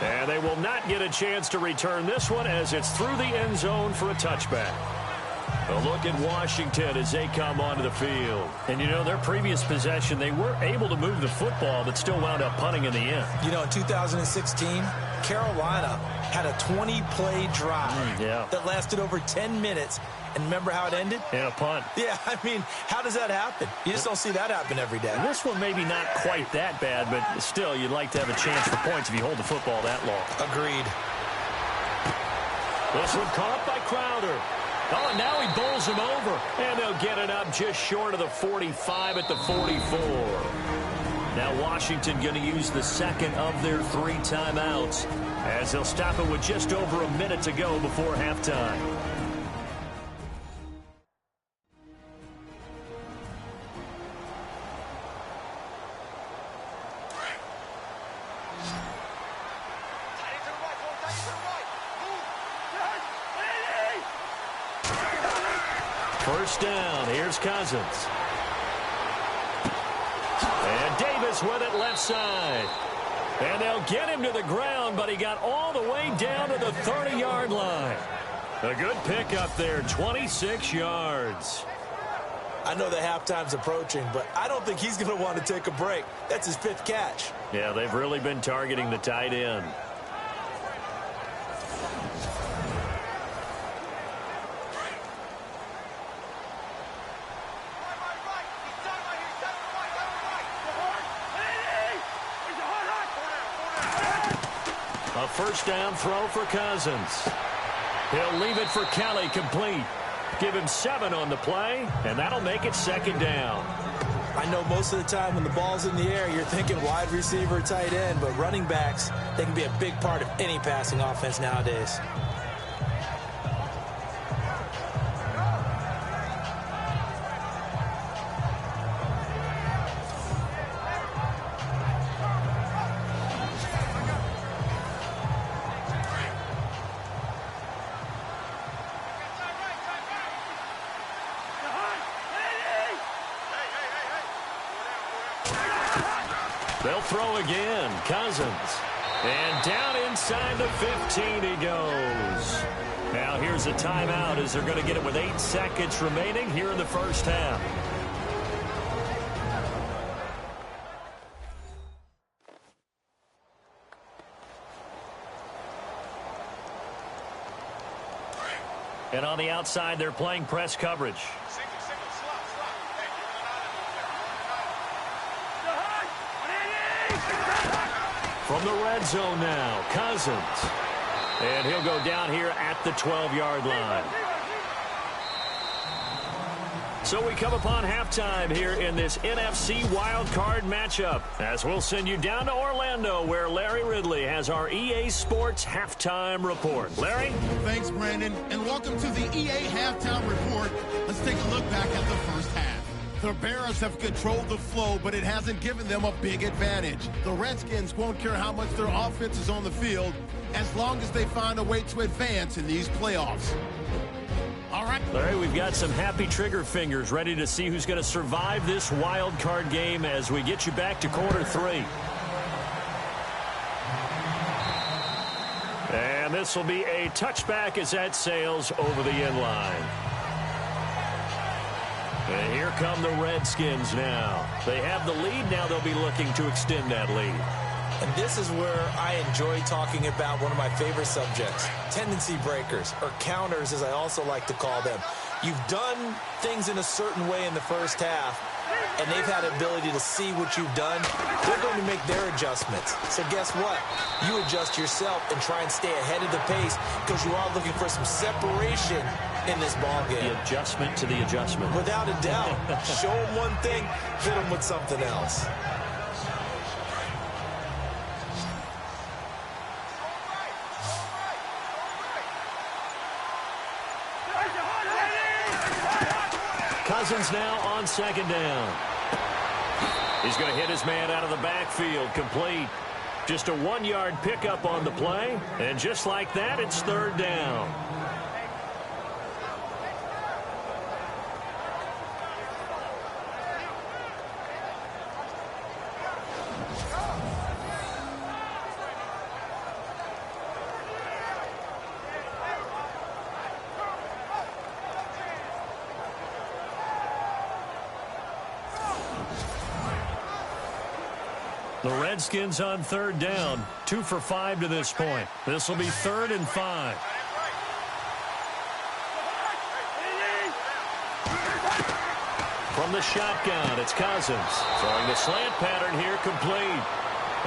And they will not get a chance to return this one as it's through the end zone for a touchback. A look at Washington as they come onto the field. And, you know, their previous possession, they were able to move the football but still wound up punting in the end. You know, in 2016, Carolina had a 20-play drive that lasted over 10 minutes. And remember how it ended? And a punt. Yeah, I mean, how does that happen? You just don't see that happen every day. This one maybe not quite that bad, but still, you'd like to have a chance for points if you hold the football that long. Agreed. This one caught by Crowder. Oh, and now he bowls him over. And they'll get it up just short of the 45 at the 44. Now Washington going to use the second of their 3 timeouts as they'll stop it with just over a minute to go before halftime. First down, here's Cousins. And Davis with it left side. And they'll get him to the ground, but he got all the way down to the 30-yard line. A good pickup there, 26 yards. I know that halftime's approaching, but I don't think he's going to want to take a break. That's his 5th catch. Yeah, they've really been targeting the tight end. A first down throw for Cousins. He'll leave it for Kelly complete. Give him 7 on the play, and that'll make it 2nd down. I know most of the time when the ball's in the air, you're thinking wide receiver, tight end, but running backs, they can be a big part of any passing offense nowadays. They'll throw again. Cousins. And down inside the 15 he goes. Now here's a timeout as they're going to get it with 8 seconds remaining here in the first half. And on the outside, they're playing press coverage. From the red zone now, Cousins. And he'll go down here at the 12-yard line. So we come upon halftime here in this NFC Wildcard matchup, as we'll send you down to Orlando, where Larry Ridley has our EA Sports Halftime Report. Larry? Thanks, Brandon, and welcome to the EA Halftime Report. Let's take a look back at the first half. The Bears have controlled the flow, but it hasn't given them a big advantage. The Redskins won't care how much their offense is on the field as long as they find a way to advance in these playoffs. All right. Larry, we've got some happy trigger fingers ready to see who's going to survive this wild card game as we get you back to quarter 3. And this will be a touchback as that sails over the end line. And here come the Redskins now. They have the lead. Now they'll be looking to extend that lead. And this is where I enjoy talking about one of my favorite subjects, tendency breakers, or counters as I also like to call them. You've done things in a certain way in the first half, and they've had the ability to see what you've done. They're going to make their adjustments. So guess what? You adjust yourself and try and stay ahead of the pace because you are looking for some separation in this ball game. The adjustment to the adjustment. Without a doubt. Show them one thing, hit them with something else. Cousins now on 2nd down. He's going to hit his man out of the backfield, complete. Just a 1-yard pickup on the play, and just like that, it's 3rd down. The Redskins on 3rd down, 2 for 5 to this point. This will be 3rd and 5. From the shotgun, it's Cousins. Throwing the slant pattern here, complete.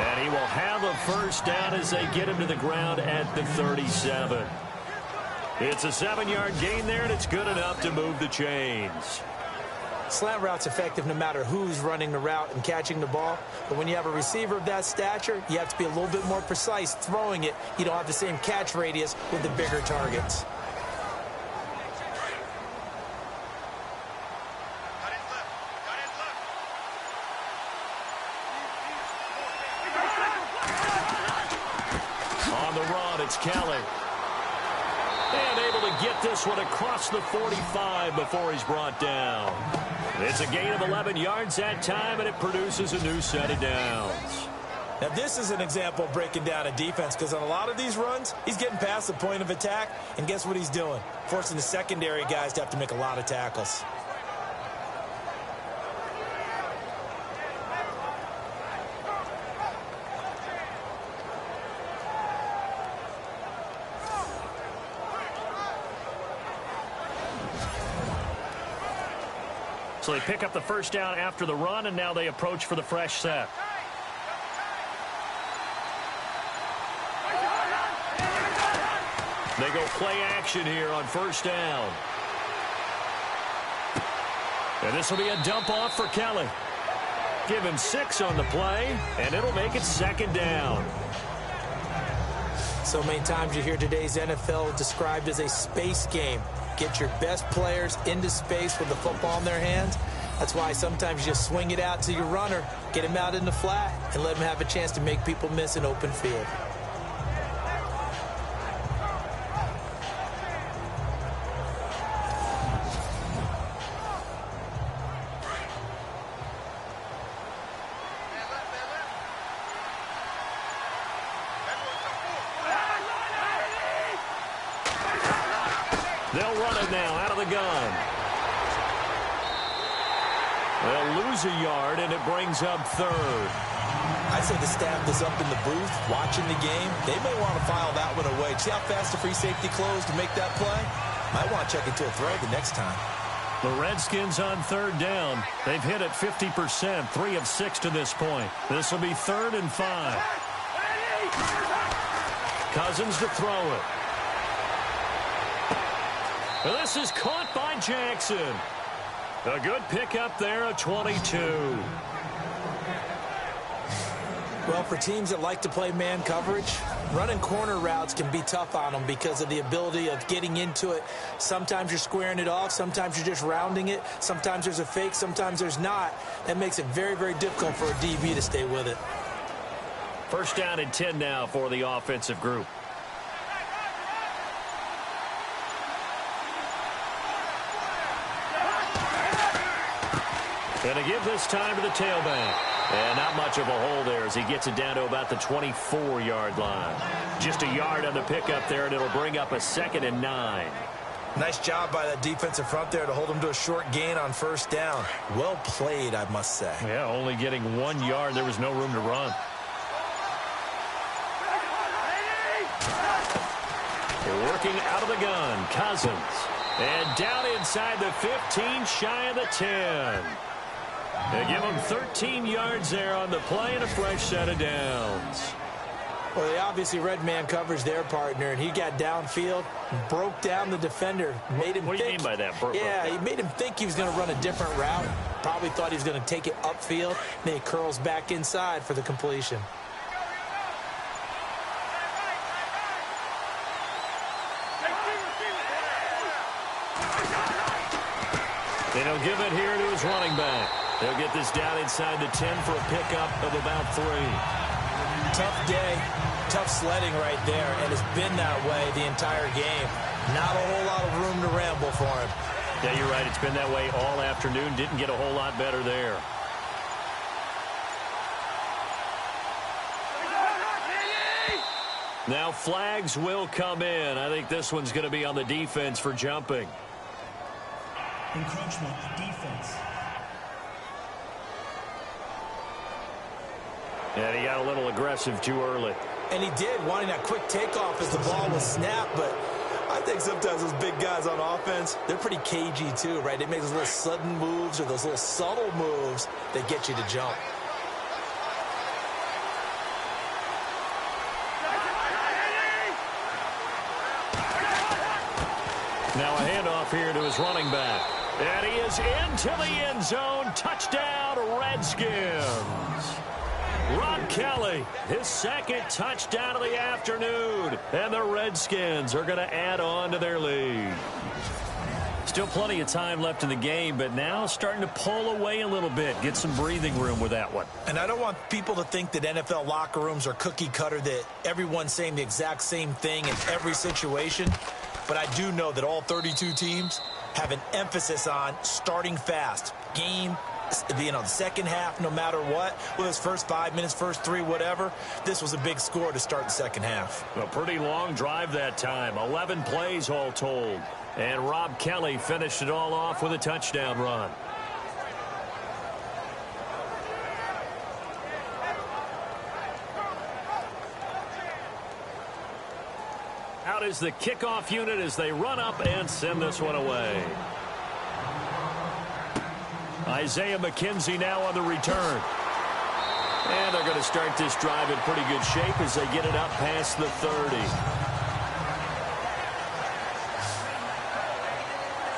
And he will have a first down as they get him to the ground at the 37. It's a 7-yard gain there, and it's good enough to move the chains. Slant route's effective no matter who's running the route and catching the ball. But when you have a receiver of that stature, you have to be a little bit more precise throwing it. You don't have the same catch radius with the bigger targets. On the run, it's Kelly. And able to get this one across the 45 before he's brought down. It's a gain of 11 yards that time, and it produces a new set of downs. Now, this is an example of breaking down a defense because on a lot of these runs, he's getting past the point of attack, and guess what he's doing? Forcing the secondary guys to have to make a lot of tackles. So they pick up the first down after the run, and now they approach for the fresh set. They go play action here on first down. And this will be a dump off for Kelly. Give him 6 on the play, and it'll make it second down. So many times you hear today's NFL described as a space game. Get your best players into space with the football in their hands. That's why sometimes you just swing it out to your runner, get him out in the flat, and let him have a chance to make people miss an open field. They'll run it now out of the gun. They'll lose a yard, and it brings up third. I say the staff that's up in the booth watching the game, they may want to file that one away. See how fast the free safety closed to make that play? Might want to check into a throw the next time. The Redskins on third down. They've hit it 50%, 3 of 6 to this point. This will be 3rd and 5. Cousins to throw it. This is caught by Jackson. A good pickup there at 22. Well, for teams that like to play man coverage, running corner routes can be tough on them because of the ability of getting into it. Sometimes you're squaring it off. Sometimes you're just rounding it. Sometimes there's a fake. Sometimes there's not. That makes it very, very difficult for a DB to stay with it. First down and 10 now for the offensive group. And a give this time to the tailback. And not much of a hole there as he gets it down to about the 24-yard line. Just a yard on the pickup there, and it'll bring up a 2nd and 9. Nice job by that defensive front there to hold him to a short gain on first down. Well played, I must say. Yeah, only getting 1 yard. There was no room to run. Working out of the gun, Cousins. And down inside the 15, shy of the 10. They give him 13 yards there on the play and a fresh set of downs. Well, they obviously read man coverage their partner, and he got downfield, broke down the defender, made him What do you mean by that? Yeah, he made him think he was going to run a different route. Probably thought he was going to take it upfield. Then he curls back inside for the completion. And he'll give it here to his running back. They'll get this down inside the 10 for a pickup of about 3. Tough day, tough sledding right there, and it's been that way the entire game. Not a whole lot of room to ramble for him. Yeah, you're right. It's been that way all afternoon. Didn't get a whole lot better there. Now flags will come in. I think this one's going to be on the defense for jumping. Encroachment, defense. And he got a little aggressive too early. And he did, wanting that quick takeoff as the ball was snapped, but I think sometimes those big guys on offense, they're pretty cagey too, right? They make those little sudden moves or those little subtle moves that get you to jump. Now a handoff here to his running back. And he is into the end zone. Touchdown, Redskins. Rob Kelly, his 2nd touchdown of the afternoon. And the Redskins are going to add on to their lead. Still plenty of time left in the game, but now starting to pull away a little bit. Get some breathing room with that one. And I don't want people to think that NFL locker rooms are cookie cutter, that everyone's saying the exact same thing in every situation. But I do know that all 32 teams have an emphasis on starting fast, game the second half, no matter what, whether it's first 5 minutes, first 3, whatever, this was a big score to start the second half. A pretty long drive that time, 11 plays all told. And Rob Kelly finished it all off with a touchdown run. Out is the kickoff unit as they run up and send this one away. Isaiah McKenzie now on the return. And they're going to start this drive in pretty good shape as they get it up past the 30.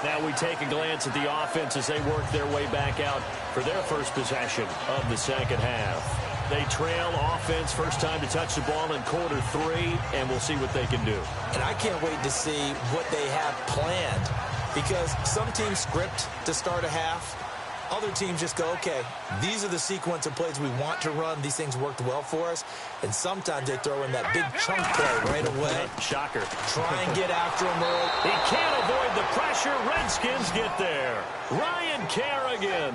Now we take a glance at the offense as they work their way back out for their first possession of the second half. They trail offense, first time to touch the ball in quarter 3, and we'll see what they can do. And I can't wait to see what they have planned, because some teams script to start a half. Other teams just go, okay, these are the sequence of plays we want to run. These things worked well for us. And sometimes they throw in that big chunk play right away. Shocker. Try and get after him early. He can't avoid the pressure. Redskins get there. Ryan Kerrigan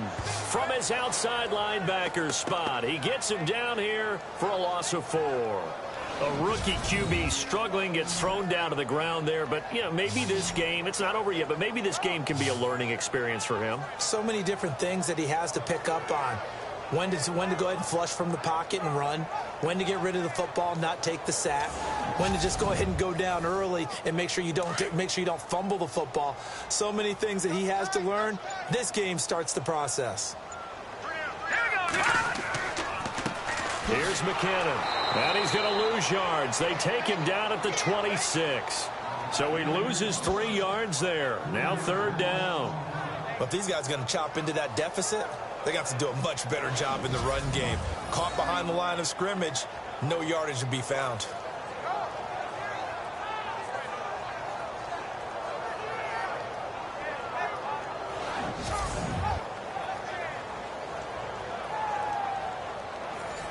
from his outside linebacker spot. He gets him down here for a loss of 4. A rookie QB struggling, gets thrown down to the ground there. But, maybe this game, it's not over yet, but maybe this game can be a learning experience for him. So many different things that he has to pick up on. When to go ahead and flush from the pocket and run. When to get rid of the football, not take the sack. When to just go ahead and go down early and make sure you don't fumble the football. So many things that he has to learn. This game starts the process. Here's McKinnon. And he's going to lose yards. They take him down at the 26. So he loses 3 yards there. Now third down. But these guys are going to chop into that deficit. They got to do a much better job in the run game. Caught behind the line of scrimmage, no yardage to be found.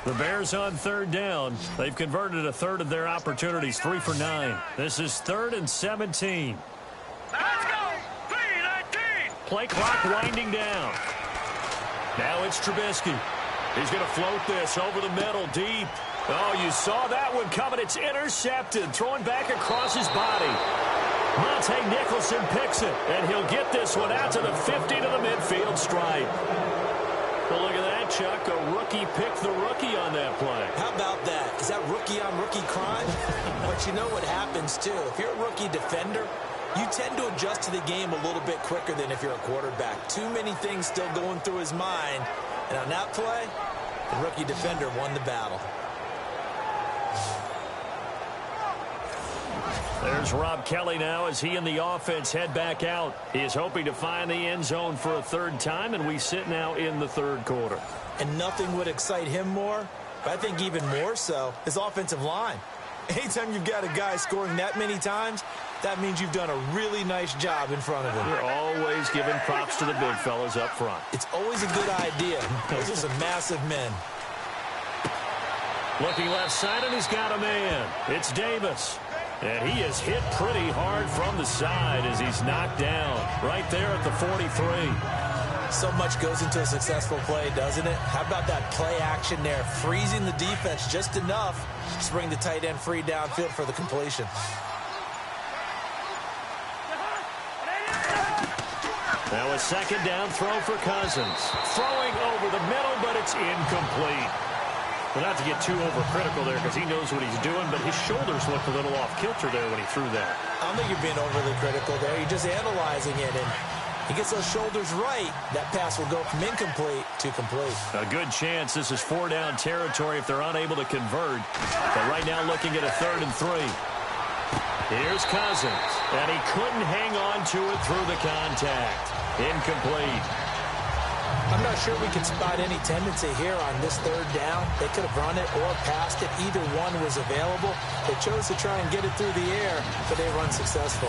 The Bears on third down. They've converted a third of their opportunities, 3 for 9. This is 3rd and 17. Let's go! 3:19! Play clock winding down. Now it's Trubisky. He's going to float this over the middle, deep. Oh, you saw that one coming. It's intercepted. Throwing back across his body. Monte Nicholson picks it, and he'll get this one out to the 50 to the midfield stripe. Well, look at that, Chuck. A rookie picked the rookie on that play. How about that? Is that rookie-on-rookie crime? But you know what happens, too. If you're a rookie defender, you tend to adjust to the game a little bit quicker than if you're a quarterback. Too many things still going through his mind. And on that play, the rookie defender won the battle. There's Rob Kelly now as he and the offense head back out. He is hoping to find the end zone for a third time, and we sit now in the third quarter. And nothing would excite him more, but I think even more so, his offensive line. Anytime you've got a guy scoring that many times, that means you've done a really nice job in front of him. You're always giving props to the big fellas up front. It's always a good idea. Those are some massive men. Looking left side, and he's got a man. It's Davis. And he is hit pretty hard from the side as he's knocked down right there at the 43. So much goes into a successful play, doesn't it? How about that play action there? Freezing the defense just enough to bring the tight end free downfield for the completion. Now a second down throw for Cousins. Throwing over the middle, but it's incomplete. Well, not to get too overcritical there because he knows what he's doing, but his shoulders looked a little off kilter there when he threw that. I don't think you're being overly critical there. You're just analyzing it, and he gets those shoulders right. That pass will go from incomplete to complete. A good chance this is 4-down territory if they're unable to convert. But right now looking at a 3rd and 3. Here's Cousins, and he couldn't hang on to it through the contact. Incomplete. I'm not sure we can spot any tendency here on this 3rd down. They could have run it or passed it. Either one was available. They chose to try and get it through the air, but they were unsuccessful.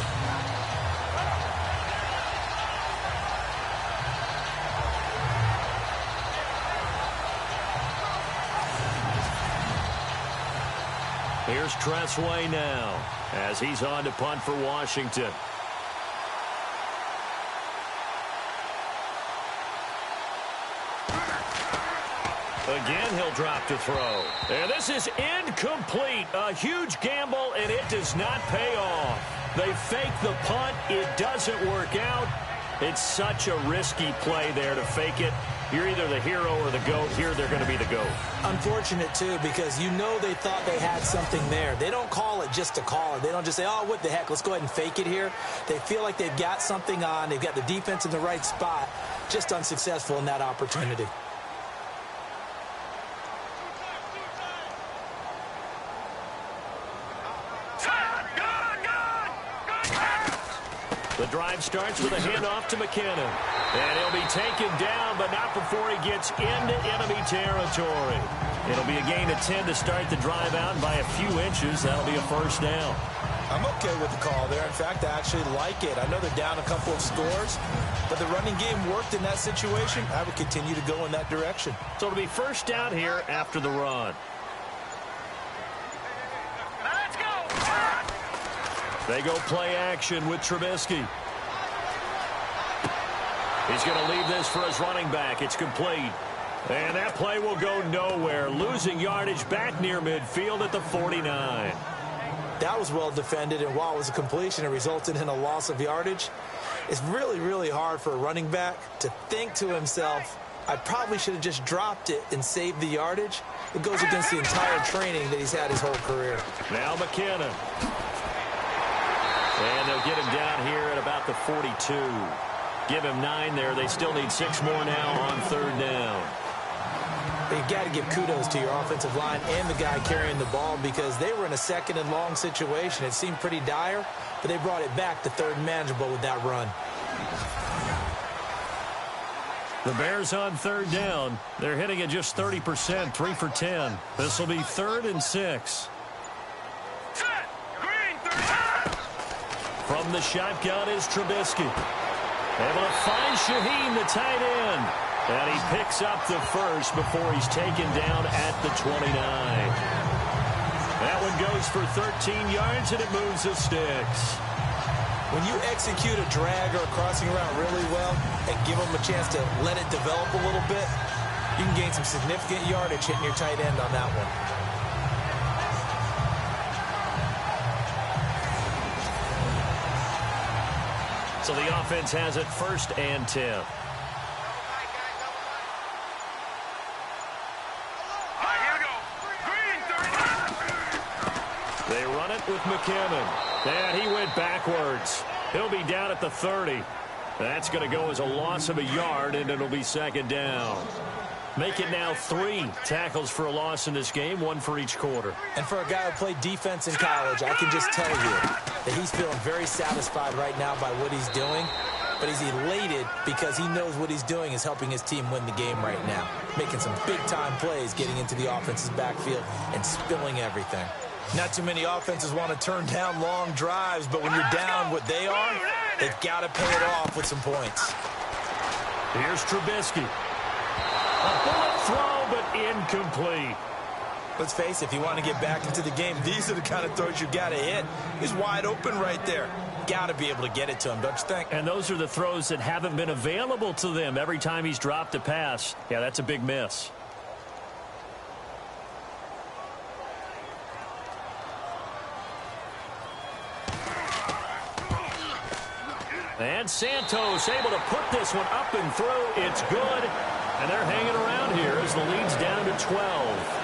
Here's Tressway now as he's on to punt for Washington. Again, he'll drop to throw. And this is incomplete. A huge gamble, and it does not pay off. They fake the punt. It doesn't work out. It's such a risky play there to fake it. You're either the hero or the GOAT. Here, they're going to be the GOAT. Unfortunate, too, because you know they thought they had something there. They don't call it just to call it. They don't just say, oh, what the heck, let's go ahead and fake it here. They feel like they've got something on. They've got the defense in the right spot. Just unsuccessful in that opportunity. The drive starts with a handoff to McKinnon. And he'll be taken down, but not before he gets into enemy territory. It'll be a gain of 10 to start the drive out by a few inches. That'll be a first down. I'm okay with the call there. In fact, I actually like it. I know they're down a couple of scores, but the running game worked in that situation. I would continue to go in that direction. So it'll be first down here after the run. Let's go! They go play action with Trubisky. He's going to leave this for his running back. It's complete. And that play will go nowhere. Losing yardage back near midfield at the 49. That was well defended, and while it was a completion, it resulted in a loss of yardage. It's really, really hard for a running back to think to himself, I probably should have just dropped it and saved the yardage. It goes against the entire training that he's had his whole career. Now McKinnon. And they'll get him down here at about the 42. Give him 9 there. They still need 6 more now on third down. You've got to give kudos to your offensive line and the guy carrying the ball because they were in a second and long situation. It seemed pretty dire, but they brought it back to third and manageable with that run. The Bears on third down. They're hitting at just 30%, 3 for 10. This will be 3rd and 6. From the shotgun is Trubisky. Able to find Shaheen, the tight end. And he picks up the first before he's taken down at the 29. That one goes for 13 yards, and it moves the sticks. When you execute a drag or a crossing route really well and give them a chance to let it develop a little bit, you can gain some significant yardage hitting your tight end on that one. So the offense has it 1st and 10. They run it with McKinnon. And he went backwards. He'll be down at the 30. That's going to go as a loss of a yard, and it'll be 2nd down. Make it now 3 tackles for a loss in this game, 1 for each quarter. And for a guy who played defense in college, I can just tell you that he's feeling very satisfied right now by what he's doing. But he's elated because he knows what he's doing is helping his team win the game right now. Making some big-time plays, getting into the offense's backfield and spilling everything. Not too many offenses want to turn down long drives, but when you're down what they are, they've got to pay it off with some points. Here's Trubisky. A bullet throw, but incomplete. Let's face it, if you want to get back into the game, these are the kind of throws you got to hit. He's wide open right there. Got to be able to get it to him, don't you think? And those are the throws that haven't been available to them every time he's dropped a pass. Yeah, that's a big miss. And Santos able to put this one up and through. It's good. And they're hanging around here as the lead's down to 12.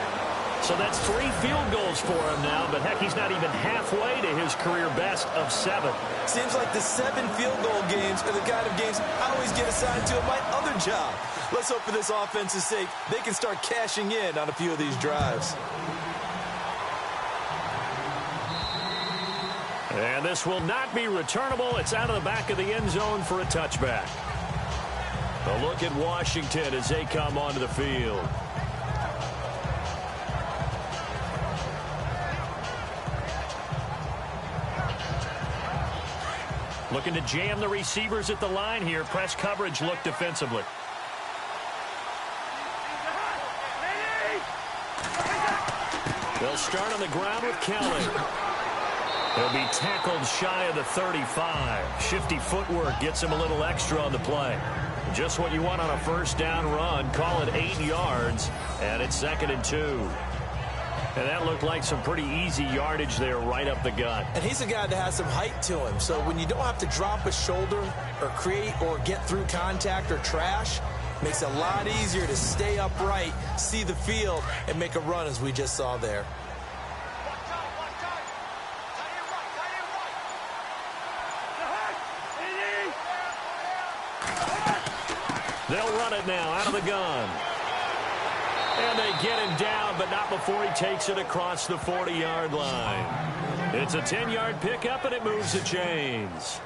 So that's 3 field goals for him now, but heck, he's not even halfway to his career best of 7. Seems like the 7 field goal games are the kind of games I always get assigned to at my other job. Let's hope for this offense's sake they can start cashing in on a few of these drives. And this will not be returnable. It's out of the back of the end zone for a touchback. A look at Washington as they come onto the field. Looking to jam the receivers at the line here. Press coverage look defensively. They'll start on the ground with Kelly. He'll be tackled shy of the 35. Shifty footwork gets him a little extra on the play. Just what you want on a first down run. Call it 8 yards, and it's 2nd and 2. And that looked like some pretty easy yardage there right up the gut. And he's a guy that has some height to him. So when you don't have to drop a shoulder or create or get through contact or trash, makes it a lot easier to stay upright, see the field, and make a run as we just saw there. They'll run it now out of the gun. And they get him down, but not before he takes it across the 40-yard line. It's a 10-yard pickup, and it moves the chains.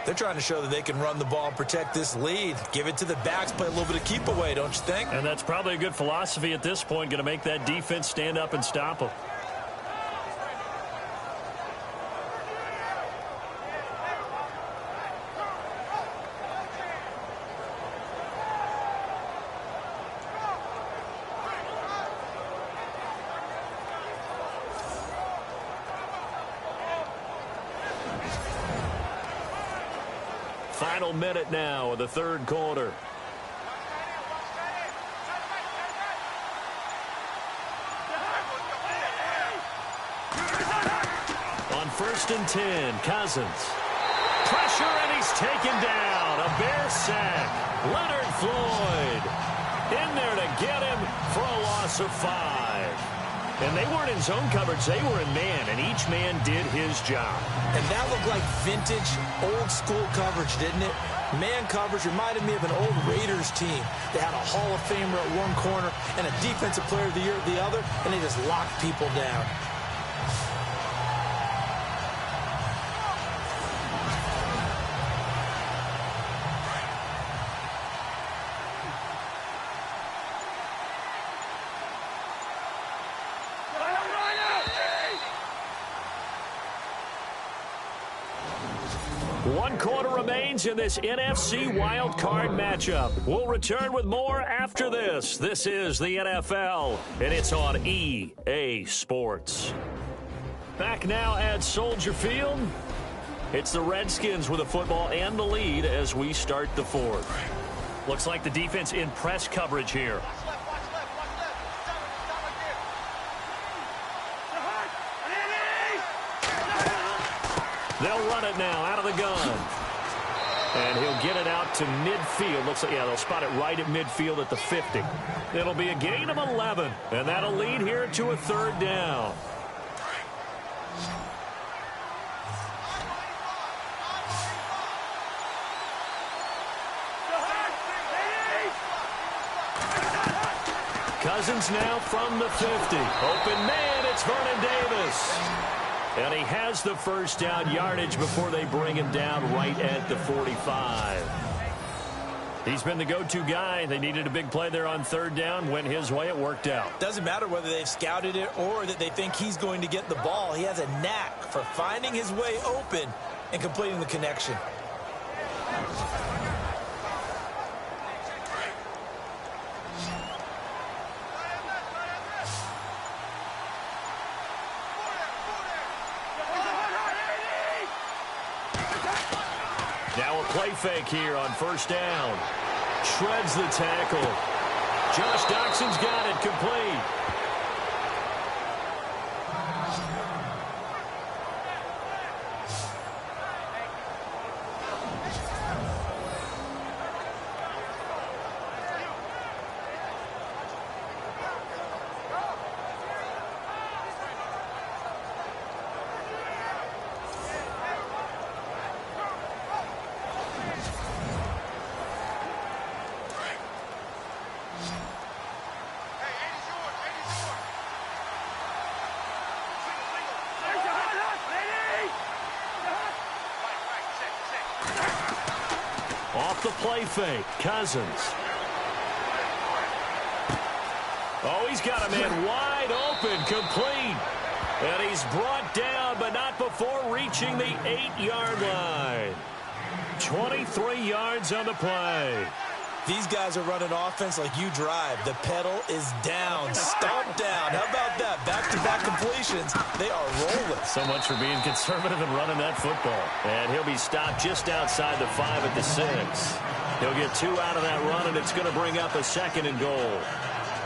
They're trying to show that they can run the ball and protect this lead. Give it to the backs, play a little bit of keep away, don't you think? And that's probably a good philosophy at this point, going to make that defense stand up and stop them. Final minute now of the third quarter. On 1st and 10, Cousins. Pressure, and he's taken down. A Bear sack. Leonard Floyd in there to get him for a loss of 5. And they weren't in zone coverage. They were in man, and each man did his job. And that looked like vintage, old-school coverage, didn't it? Man coverage reminded me of an old Raiders team. They had a Hall of Famer at one corner and a Defensive Player of the Year at the other, and they just locked people down. One quarter remains in this NFC Wildcard matchup. We'll return with more after this. This is the NFL, and it's on EA Sports. Back now at Soldier Field. It's the Redskins with the football and the lead as we start the fourth. Looks like the defense in press coverage here. They'll run it now out of the gun. And he'll get it out to midfield. Looks like, yeah, they'll spot it right at midfield at the 50. It'll be a gain of 11. And that'll lead here to a third down. Cousins now from the 50. Open man, it's Vernon Davis. And he has the first down yardage before they bring him down right at the 45. He's been the go-to guy. They needed a big play there on third down. Went his way. It worked out. Doesn't matter whether they've scouted it or that they think he's going to get the ball. He has a knack for finding his way open and completing the connection. Now a play fake here on first down. Shreds the tackle. Josh Doxson's got it complete. Off the play fake, Cousins. Oh, he's got a man wide open, complete. And he's brought down, but not before reaching the 8-yard line. 23 yards on the play. These guys are running offense like you drive. The pedal is down, stomp down. How about that? Back-to-back completions. They are rolling. So much for being conservative and running that football. And he'll be stopped just outside the 5 at the 6. He'll get 2 out of that run, and it's going to bring up a 2nd and goal.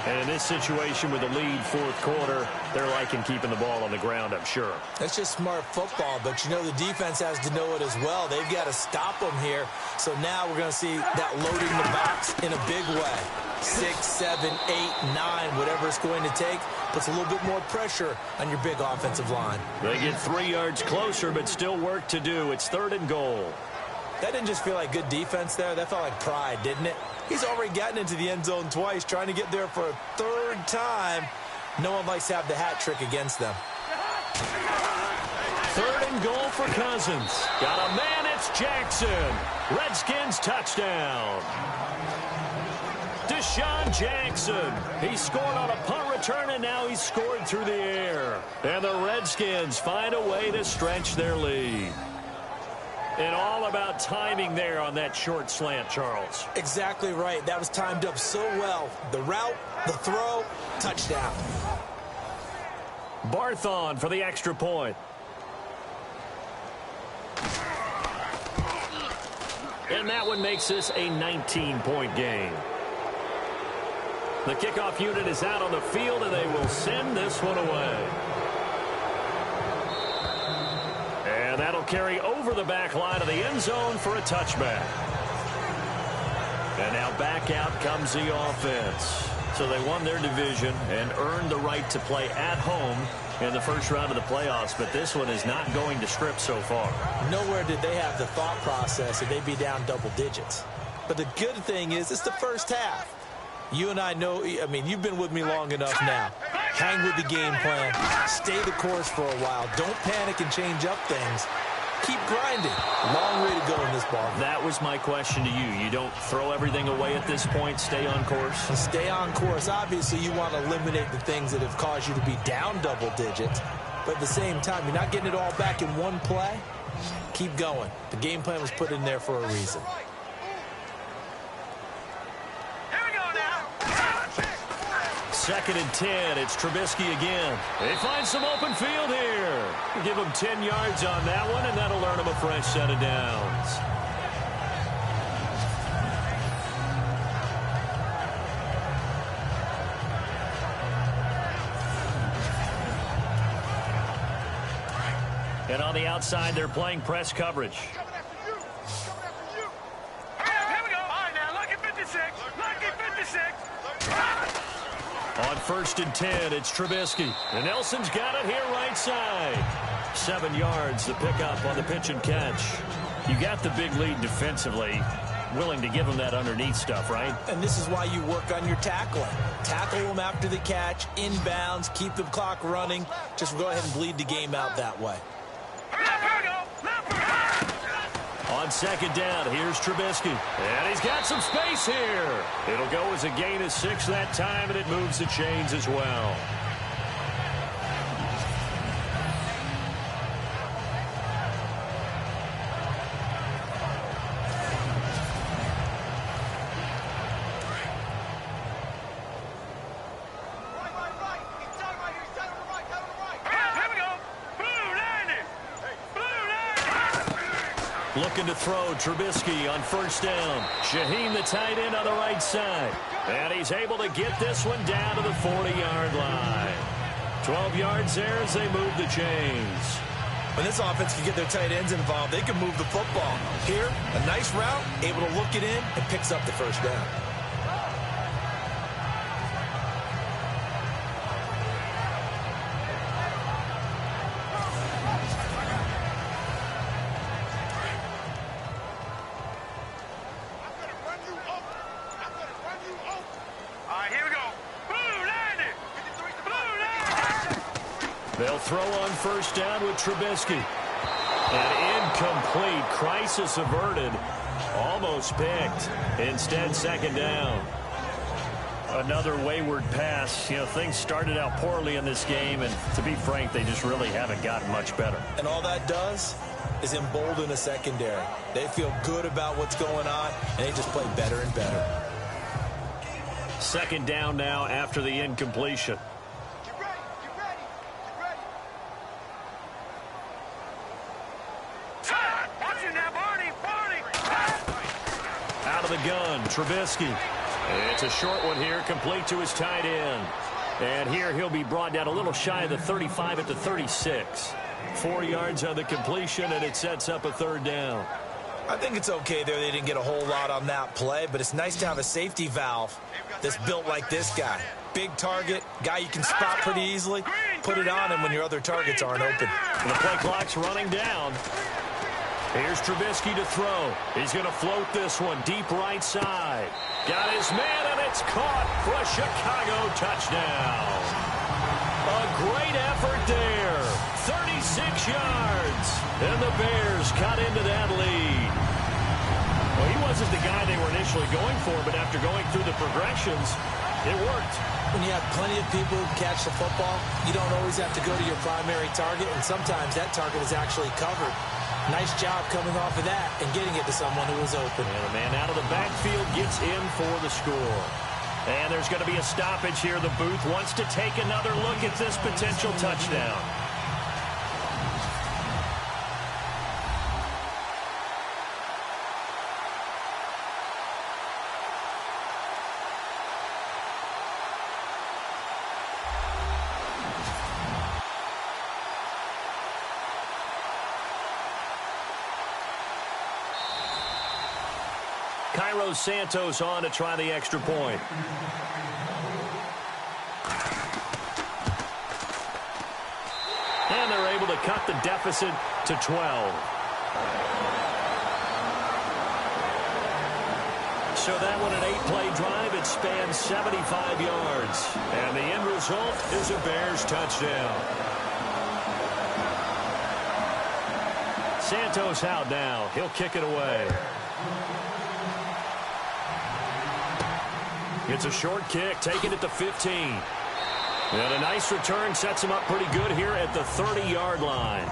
And in this situation with the lead 4th quarter, they're liking keeping the ball on the ground, I'm sure. That's just smart football, but you know the defense has to know it as well. They've got to stop them here. So now we're going to see that loading the box in a big way. 6, 7, 8, 9, whatever it's going to take, puts a little bit more pressure on your big offensive line. They get 3 yards closer, but still work to do. It's 3rd and goal. That didn't just feel like good defense there. That felt like pride, didn't it? He's already gotten into the end zone twice, trying to get there for a 3rd time. No one likes to have the hat trick against them. 3rd and goal for Cousins. Got a man, it's Jackson. Redskins touchdown. Deshaun Jackson. He scored on a punt return, and now he's scored through the air. And the Redskins find a way to stretch their lead. And all about timing there on that short slant, Charles. Exactly right. That was timed up so well. The route, the throw, touchdown. Barthon for the extra point. And that one makes this a 19-point game. The kickoff unit is out on the field, and they will send this one away. And that'll carry over the back line of the end zone for a touchback. And now back out comes the offense. So they won their division and earned the right to play at home in the first round of the playoffs. But this one is not going to script so far. Nowhere did they have the thought process that they'd be down double digits. But the good thing is it's the first half. You and I know, I mean, you've been with me long enough now. Hang with the game plan. Stay the course for a while. Don't panic and change up things. Keep grinding. Long way to go in this ball. That was my question to you. You don't throw everything away at this point. Stay on course. Stay on course. Obviously, you want to eliminate the things that have caused you to be down double digits. But at the same time, you're not getting it all back in one play. Keep going. The game plan was put in there for a reason. 2nd and 10. It's Trubisky again. They find some open field here. Give them 10 yards on that one, and that'll earn them a fresh set of downs. And on the outside, they're playing press coverage. Here we go. All right, now, lucky 56. Lucky 56. On 1st and 10, it's Trubisky. And Nelson's got it here right side. 7 yards to pick up on the pitch and catch. You got the big lead defensively. Willing to give them that underneath stuff, right? And this is why you work on your tackling. Tackle them after the catch, inbounds, keep the clock running. Just go ahead and bleed the game out that way. On 2nd down, here's Trubisky. And he's got some space here. It'll go as a gain of 6 that time, and it moves the chains as well. Looking to throw, Trubisky on 1st down. Shaheen, the tight end, on the right side. And he's able to get this one down to the 40-yard line. 12 yards there as they move the chains. When this offense can get their tight ends involved, they can move the football. Here, a nice route, able to look it in, and picks up the 1st down. They'll throw on 1st down with Trubisky. An incomplete. Crisis averted. Almost picked. Instead, 2nd down. Another wayward pass. You know, things started out poorly in this game, and to be frank, they just really haven't gotten much better. And all that does is embolden a secondary. They feel good about what's going on, and they just play better and better. Second down now after the incompletion. Get ready, get ready, get ready. Watch it now, Barney, Barney. Out of the gun, Trubisky. It's a short one here, complete to his tight end. And here he'll be brought down a little shy of the 35 at the 36. 4 yards on the completion, and it sets up a third down. I think it's okay there. They didn't get a whole lot on that play, but it's nice to have a safety valve that's built like this guy. Big target, guy you can spot pretty easily. Put it on him when your other targets aren't open. And the play clock's running down. Here's Trubisky to throw. He's going to float this one deep right side. Got his man, and it's caught for a Chicago touchdown. A great effort there. 36 yards. And the Bears cut into that lead. Well, he wasn't the guy they were initially going for, but after going through the progressions, it worked. When you have plenty of people who catch the football, you don't always have to go to your primary target, and sometimes that target is actually covered. Nice job coming off of that and getting it to someone who was open. And a man out of the backfield gets in for the score. And there's going to be a stoppage here. The booth wants to take another look at this potential touchdown. Cairo Santos on to try the extra point. And they're able to cut the deficit to 12. So that one, an 8-play drive. It spans 75 yards. And the end result is a Bears touchdown. Santos out now. He'll kick it away. It's a short kick, taking it to 15. And a nice return sets him up pretty good here at the 30-yard line.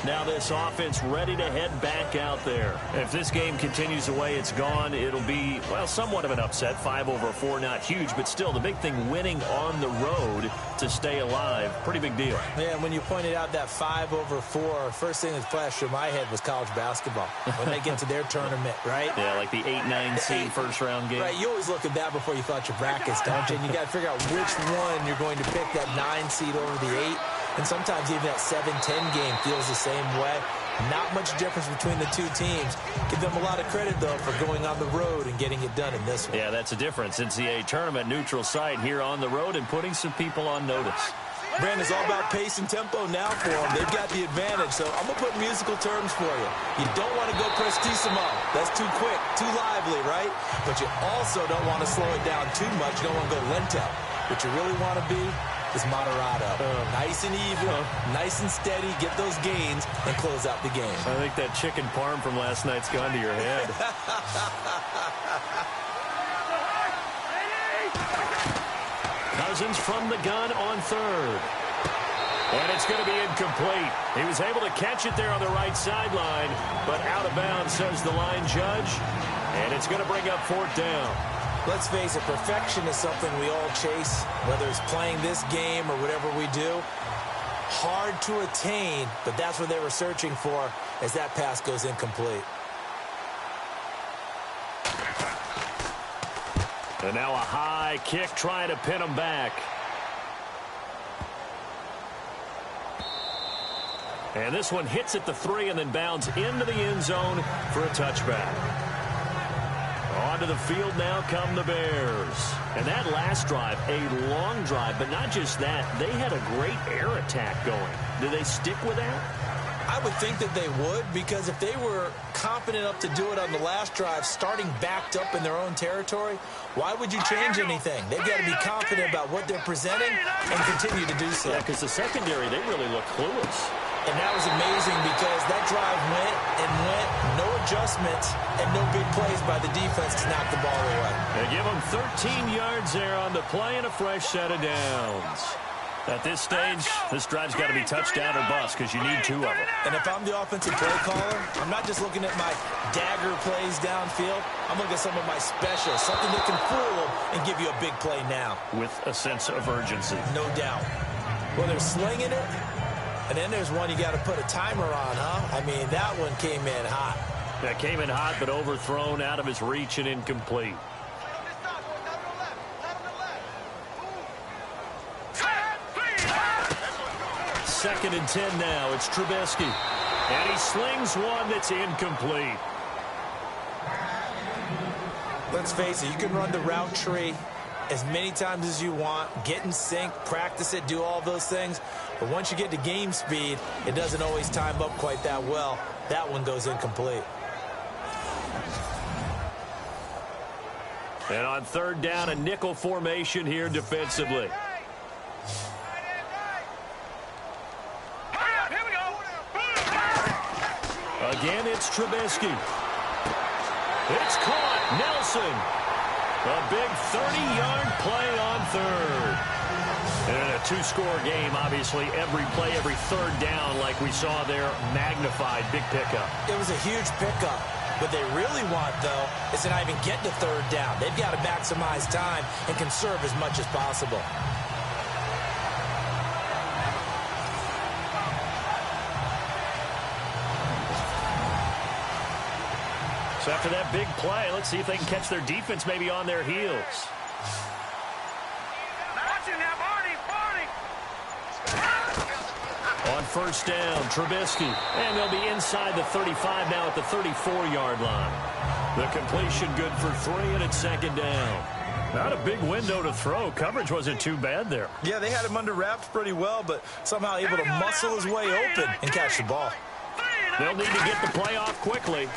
Now this offense ready to head back out there. If this game continues the way it's gone, it'll be, well, somewhat of an upset. 5-4, not huge, but still the big thing, winning on the road to stay alive. Pretty big deal. Man, when you pointed out that 5-4, first thing that flashed through my head was college basketball. When they get to their tournament, right? Yeah, like the 8-9 seed first-round game. Right, you always look at that before you thought your brackets, don't you? And you got to figure out which one you're going to pick, that 9 seed over the 8. And sometimes even that 7-10 game feels the same way. Not much difference between the two teams. Give them a lot of credit, though, for going on the road and getting it done in this one. Yeah, that's a difference. NCAA tournament neutral site here on the road and putting some people on notice. Brandon, it's all about pace and tempo now for them. They've got the advantage, so I'm going to put musical terms for you. You don't want to go prestissimo. That's too quick, too lively, right? But you also don't want to slow it down too much. You don't want to go lento. What you really want to be is moderato. Nice and even, nice and steady, get those gains, and close out the game. I think that chicken parm from last night's gone to your head. Cousins from the gun on third. And it's going to be incomplete. He was able to catch it there on the right sideline, but out of bounds, says the line judge. And it's going to bring up fourth down. Let's face it, perfection is something we all chase, whether it's playing this game or whatever we do. Hard to attain, but that's what they were searching for as that pass goes incomplete. And now a high kick trying to pin him back. And this one hits at the 3 and then bounds into the end zone for a touchback. Onto the field now come the Bears. And that last drive, a long drive, but not just that. They had a great air attack going. Do they stick with that? I would think that they would, because if they were confident enough to do it on the last drive, starting backed up in their own territory, why would you change anything? They've got to be confident about what they're presenting and continue to do so. Yeah, because the secondary, they really look clueless. And that was amazing because that drive went and went, no adjustments, and no big plays by the defense to knock the ball away. They give them 13 yards there on the play and a fresh set of downs. At this stage, this drive's got to be touchdown or bust because you need 2 of them. And if I'm the offensive play caller, I'm not just looking at my dagger plays downfield. I'm looking at some of my specials, something that can fool them and give you a big play now. With a sense of urgency. No doubt. Well, they're slinging it, and then there's one you got to put a timer on, huh? I mean, that one came in hot. That came in hot, but overthrown, out of his reach, and incomplete. Second and 10 now. It's Trubisky. And he slings one that's incomplete. Let's face it, you can run the route tree as many times as you want, get in sync, practice it, do all those things. But once you get to game speed, it doesn't always time up quite that well. That one goes incomplete. And on third down, a nickel formation here defensively. Again, it's Trubisky. It's caught. Nelson. A big 30-yard play on third. And in a 2-score game, obviously, every play, every third down, like we saw there, magnified. Big pickup. It was a huge pickup. What they really want, though, is to not even get to third down. They've got to maximize time and conserve as much as possible. So after that big play, let's see if they can catch their defense maybe on their heels. On first down, Trubisky. And they'll be inside the 35 now at the 34-yard line. The completion good for 3, and it's second down. Not a big window to throw. Coverage wasn't too bad there. Yeah, they had him under wraps pretty well, but somehow able to muscle his way open and catch the ball. They'll need to get the play off quickly.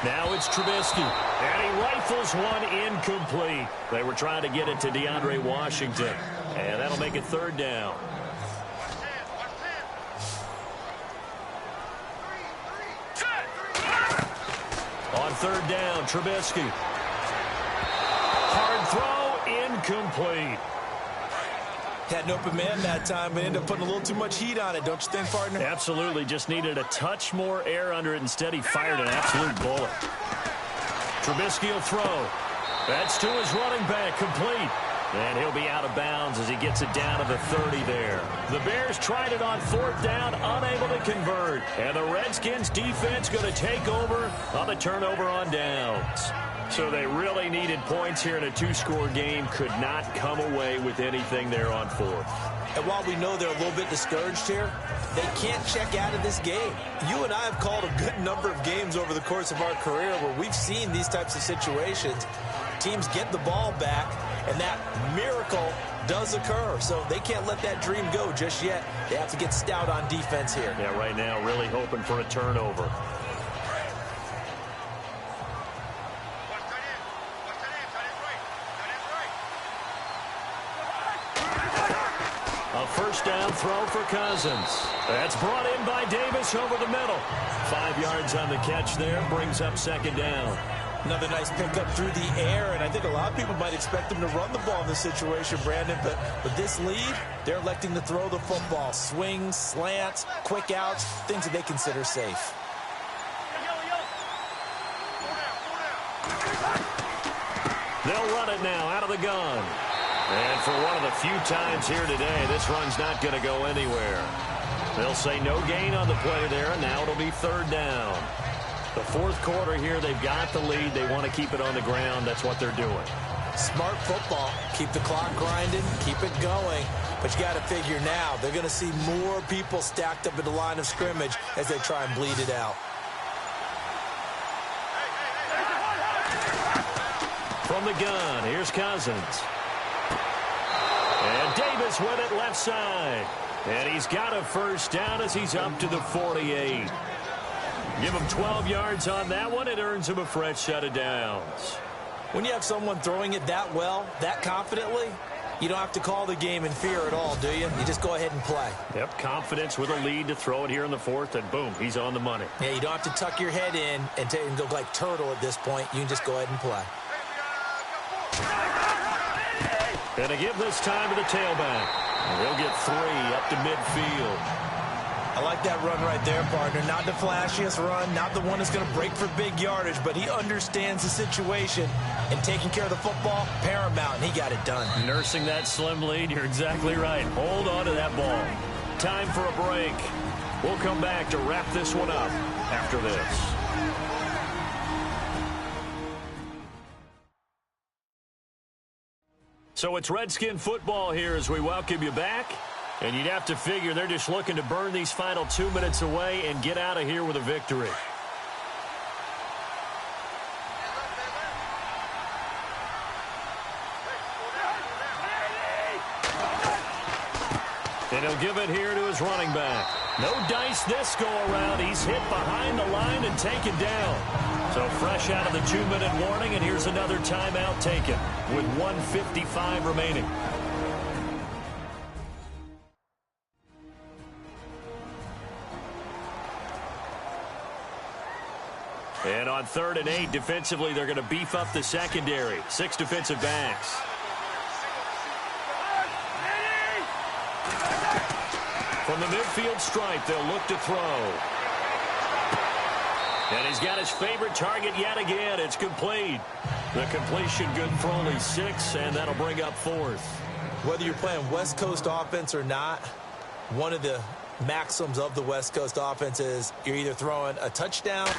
Now it's Trubisky, and he rifles one incomplete. They were trying to get it to DeAndre Washington, and that'll make it third down. On third down, Trubisky. Hard throw, incomplete. Had an open man that time and ended up putting a little too much heat on it, don't you think, partner? Absolutely. Just needed a touch more air under it. Instead, he fired an absolute bullet. Trubisky will throw. That's to his running back, complete. And he'll be out of bounds as he gets it down to the 30 there. The Bears tried it on fourth down, unable to convert. And the Redskins defense going to take over on the turnover on downs. So they really needed points here in a 2-score game. Could not come away with anything there on fourth. And while we know they're a little bit discouraged here, they can't check out of this game. You and I have called a good number of games over the course of our career where we've seen these types of situations. Teams get the ball back, and that miracle does occur. So they can't let that dream go just yet. They have to get stout on defense here. Yeah, right now really hoping for a turnover. First down throw for Cousins. That's brought in by Davis over the middle. 5 yards on the catch there, brings up second down. Another nice pickup through the air, and I think a lot of people might expect them to run the ball in this situation, Brandon, but with this lead, they're electing to throw the football. Swings, slants, quick outs, things that they consider safe. They'll run it now out of the gun. And for one of the few times here today, this run's not going to go anywhere. They'll say no gain on the play there, and now it'll be third down. The fourth quarter here, they've got the lead. They want to keep it on the ground. That's what they're doing. Smart football. Keep the clock grinding, keep it going. But you got to figure now, they're going to see more people stacked up at the line of scrimmage as they try and bleed it out. From the gun, here's Cousins. And Davis with it left side. And he's got a first down as he's up to the 48. Give him 12 yards on that one. It earns him a fresh set of downs. When you have someone throwing it that well, that confidently, you don't have to call the game in fear at all, do you? You just go ahead and play. Yep, confidence with a lead to throw it here in the fourth, and boom, he's on the money. Yeah, you don't have to tuck your head in and go like turtle at this point. You can just go ahead and play. And to give this time to the tailback. He'll get 3 up to midfield. I like that run right there, partner. Not the flashiest run, not the one that's going to break for big yardage, but he understands the situation, and taking care of the football, paramount, and he got it done. Nursing that slim lead, you're exactly right. Hold on to that ball. Time for a break. We'll come back to wrap this one up after this. So it's Redskin football here as we welcome you back. And you'd have to figure they're just looking to burn these final 2 minutes away and get out of here with a victory. And he'll give it here to his running back. No dice this go-around. He's hit behind the line and taken down. So fresh out of the 2-minute warning, and here's another timeout taken with 1:55 remaining. And on 3rd and 8, defensively, they're going to beef up the secondary. 6 defensive backs. From the midfield stripe, they'll look to throw. And he's got his favorite target yet again. It's complete. The completion good for only 6, and that'll bring up 4th. Whether you're playing West Coast offense or not, one of the maxims of the West Coast offense is you're either throwing a touchdown.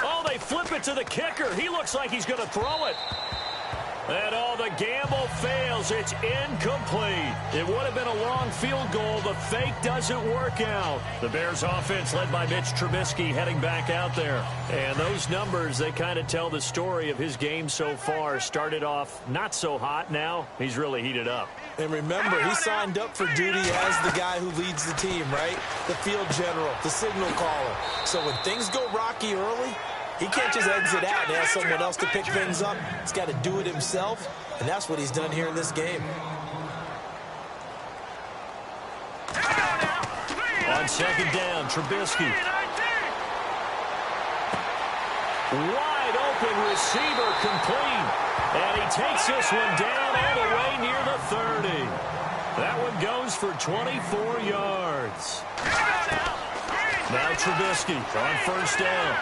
Oh, they flip it to the kicker. He looks like he's going to throw it. And the gamble fails. It's incomplete. It would have been a long field goal. The fake doesn't work out. The Bears offense led by Mitch Trubisky heading back out there. And those numbers, they kind of tell the story of his game so far. Started off not so hot. Now he's really heated up. And remember, he signed up for duty as the guy who leads the team, right? The field general, the signal caller. So when things go rocky early, he can't just exit out and ask someone else to pick things up. He's got to do it himself, and that's what he's done here in this game. On 2nd down, Trubisky. Wide open receiver complete. And he takes this one down all the way near the 30. That one goes for 24 yards. Now Trubisky on 1st down.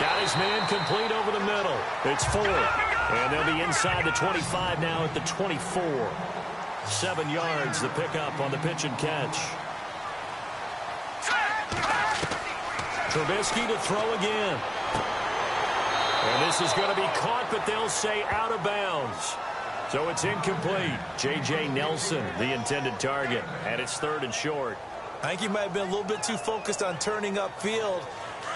Got his man complete over the middle. It's 4. And they'll be inside the 25 now at the 24. 7 yards the pickup on the pitch and catch. Trubisky to throw again. And this is going to be caught, but they'll say out of bounds. So it's incomplete. J.J. Nelson, the intended target, and it's 3rd and short. I think he might have been a little bit too focused on turning upfield.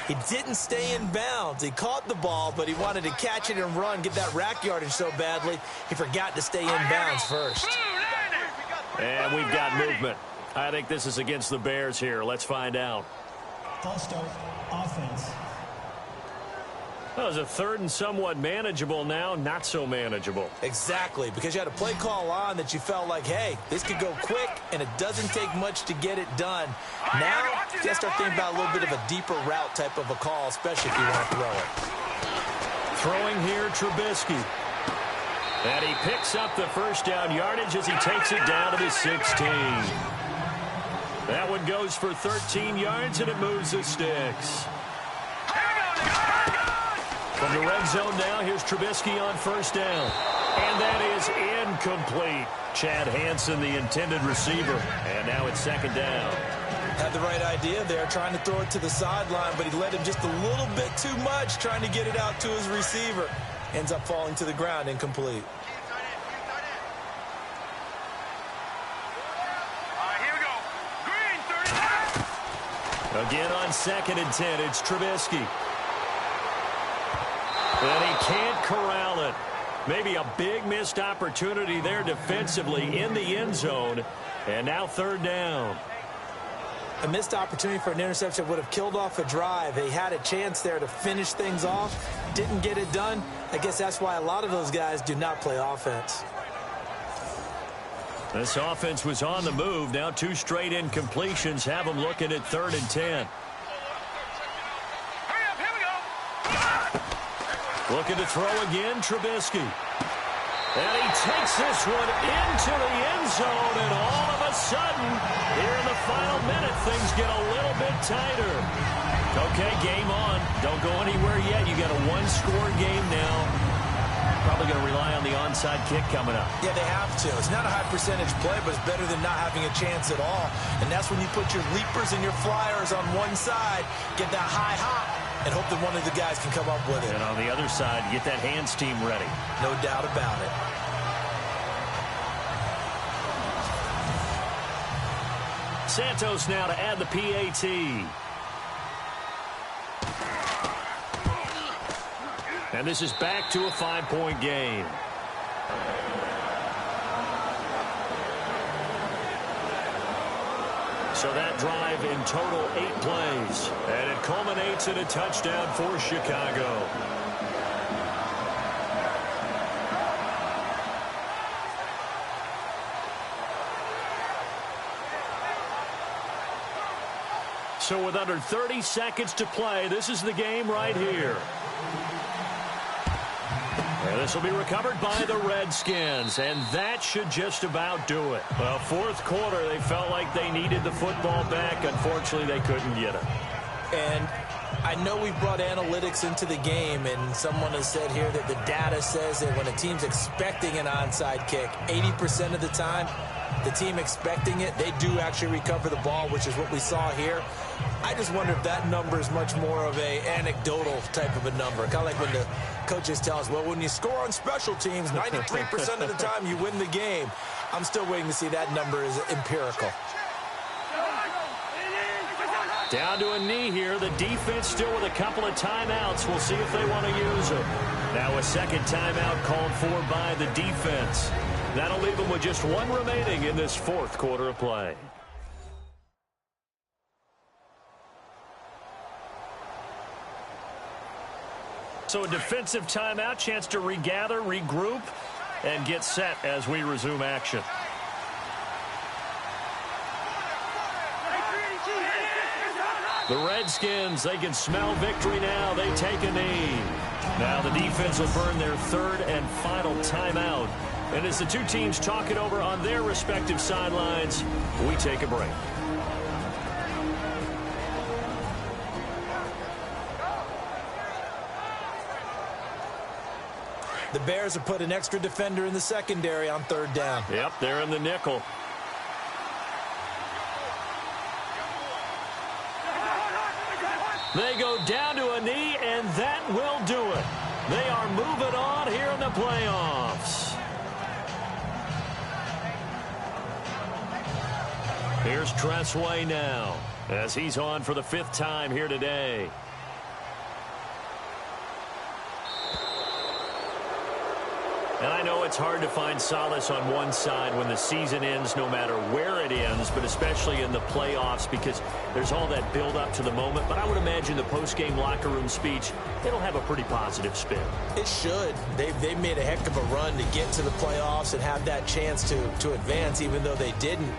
He didn't stay in bounds. He caught the ball, but he wanted to catch it and run, get that rack yardage so badly, he forgot to stay in bounds first. And we've got movement. I think this is against the Bears here. Let's find out. False start, offense. Well, it's a 3rd and somewhat manageable now, not so manageable. Exactly, because you had a play call on that you felt like, hey, this could go quick, and it doesn't take much to get it done. Now, you got to start thinking about a little bit of a deeper route type of a call, especially if you want to throw it. Throwing here, Trubisky. And he picks up the 1st down yardage as he takes it down to the 16. That one goes for 13 yards, and it moves the sticks. From the red zone now, here's Trubisky on 1st down. And that is incomplete. Chad Hansen, the intended receiver. And now it's 2nd down. Had the right idea there, trying to throw it to the sideline, but he led him just a little bit too much, trying to get it out to his receiver. Ends up falling to the ground, incomplete. Again on 2nd and 10, it's Trubisky. And he can't corral it. Maybe a big missed opportunity there defensively in the end zone. And now 3rd down. A missed opportunity for an interception would have killed off a drive. They had a chance there to finish things off. Didn't get it done. I guess that's why a lot of those guys do not play offense. This offense was on the move. Now 2 straight incompletions have them looking at 3rd and 10. Looking to throw again, Trubisky. And he takes this one into the end zone, and all of a sudden, here in the final minute, things get a little bit tighter. Okay, game on. Don't go anywhere yet. You got a one-score game now. Probably going to rely on the onside kick coming up. Yeah, they have to. It's not a high-percentage play, but it's better than not having a chance at all. And that's when you put your leapers and your flyers on one side, get that high hop, and hope that one of the guys can come up with it. And on the other side, get that hands team ready. No doubt about it. Santos now to add the PAT. And this is back to a 5-point game. So that drive in total 8 plays. And it culminates in a touchdown for Chicago. So with under 30 seconds to play, this is the game right here. And this will be recovered by the Redskins, and that should just about do it. Well, fourth quarter, they felt like they needed the football back. Unfortunately, they couldn't get it. And I know we brought analytics into the game, and someone has said here that the data says that when a team's expecting an onside kick, 80% of the time, the team expecting it, they do actually recover the ball, which is what we saw here. I just wonder if that number is much more of a anecdotal type of a number. Kind of like when the coaches tell us, well, when you score on special teams, 93% of the time you win the game. I'm still waiting to see that number is empirical. Down to a knee here. The defense still with a couple of timeouts. We'll see if they want to use them. Now a second timeout called for by the defense. That'll leave them with just one remaining in this fourth quarter of play. So a defensive timeout, chance to regather, regroup, and get set as we resume action. The Redskins, they can smell victory now. They take a knee. Now the defense will burn their third and final timeout. And as the two teams talk it over on their respective sidelines, we take a break. The Bears have put an extra defender in the secondary on third down. Yep, they're in the nickel. They go down to a knee, and that will do it. They are moving on here in the playoffs. Here's Tressway now, as he's on for the 5th time here today. And I know it's hard to find solace on one side when the season ends, no matter where it ends, but especially in the playoffs, because there's all that build up to the moment. But I would imagine the post-game locker room speech, it'll have a pretty positive spin. It should. They've made a heck of a run to get to the playoffs and have that chance to advance, even though they didn't.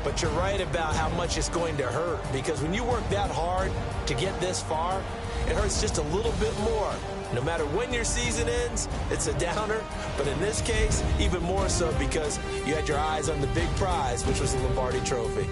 But you're right about how much it's going to hurt, because when you work that hard to get this far, it hurts just a little bit more. No matter when your season ends, it's a downer. But in this case, even more so because you had your eyes on the big prize, which was the Lombardi Trophy.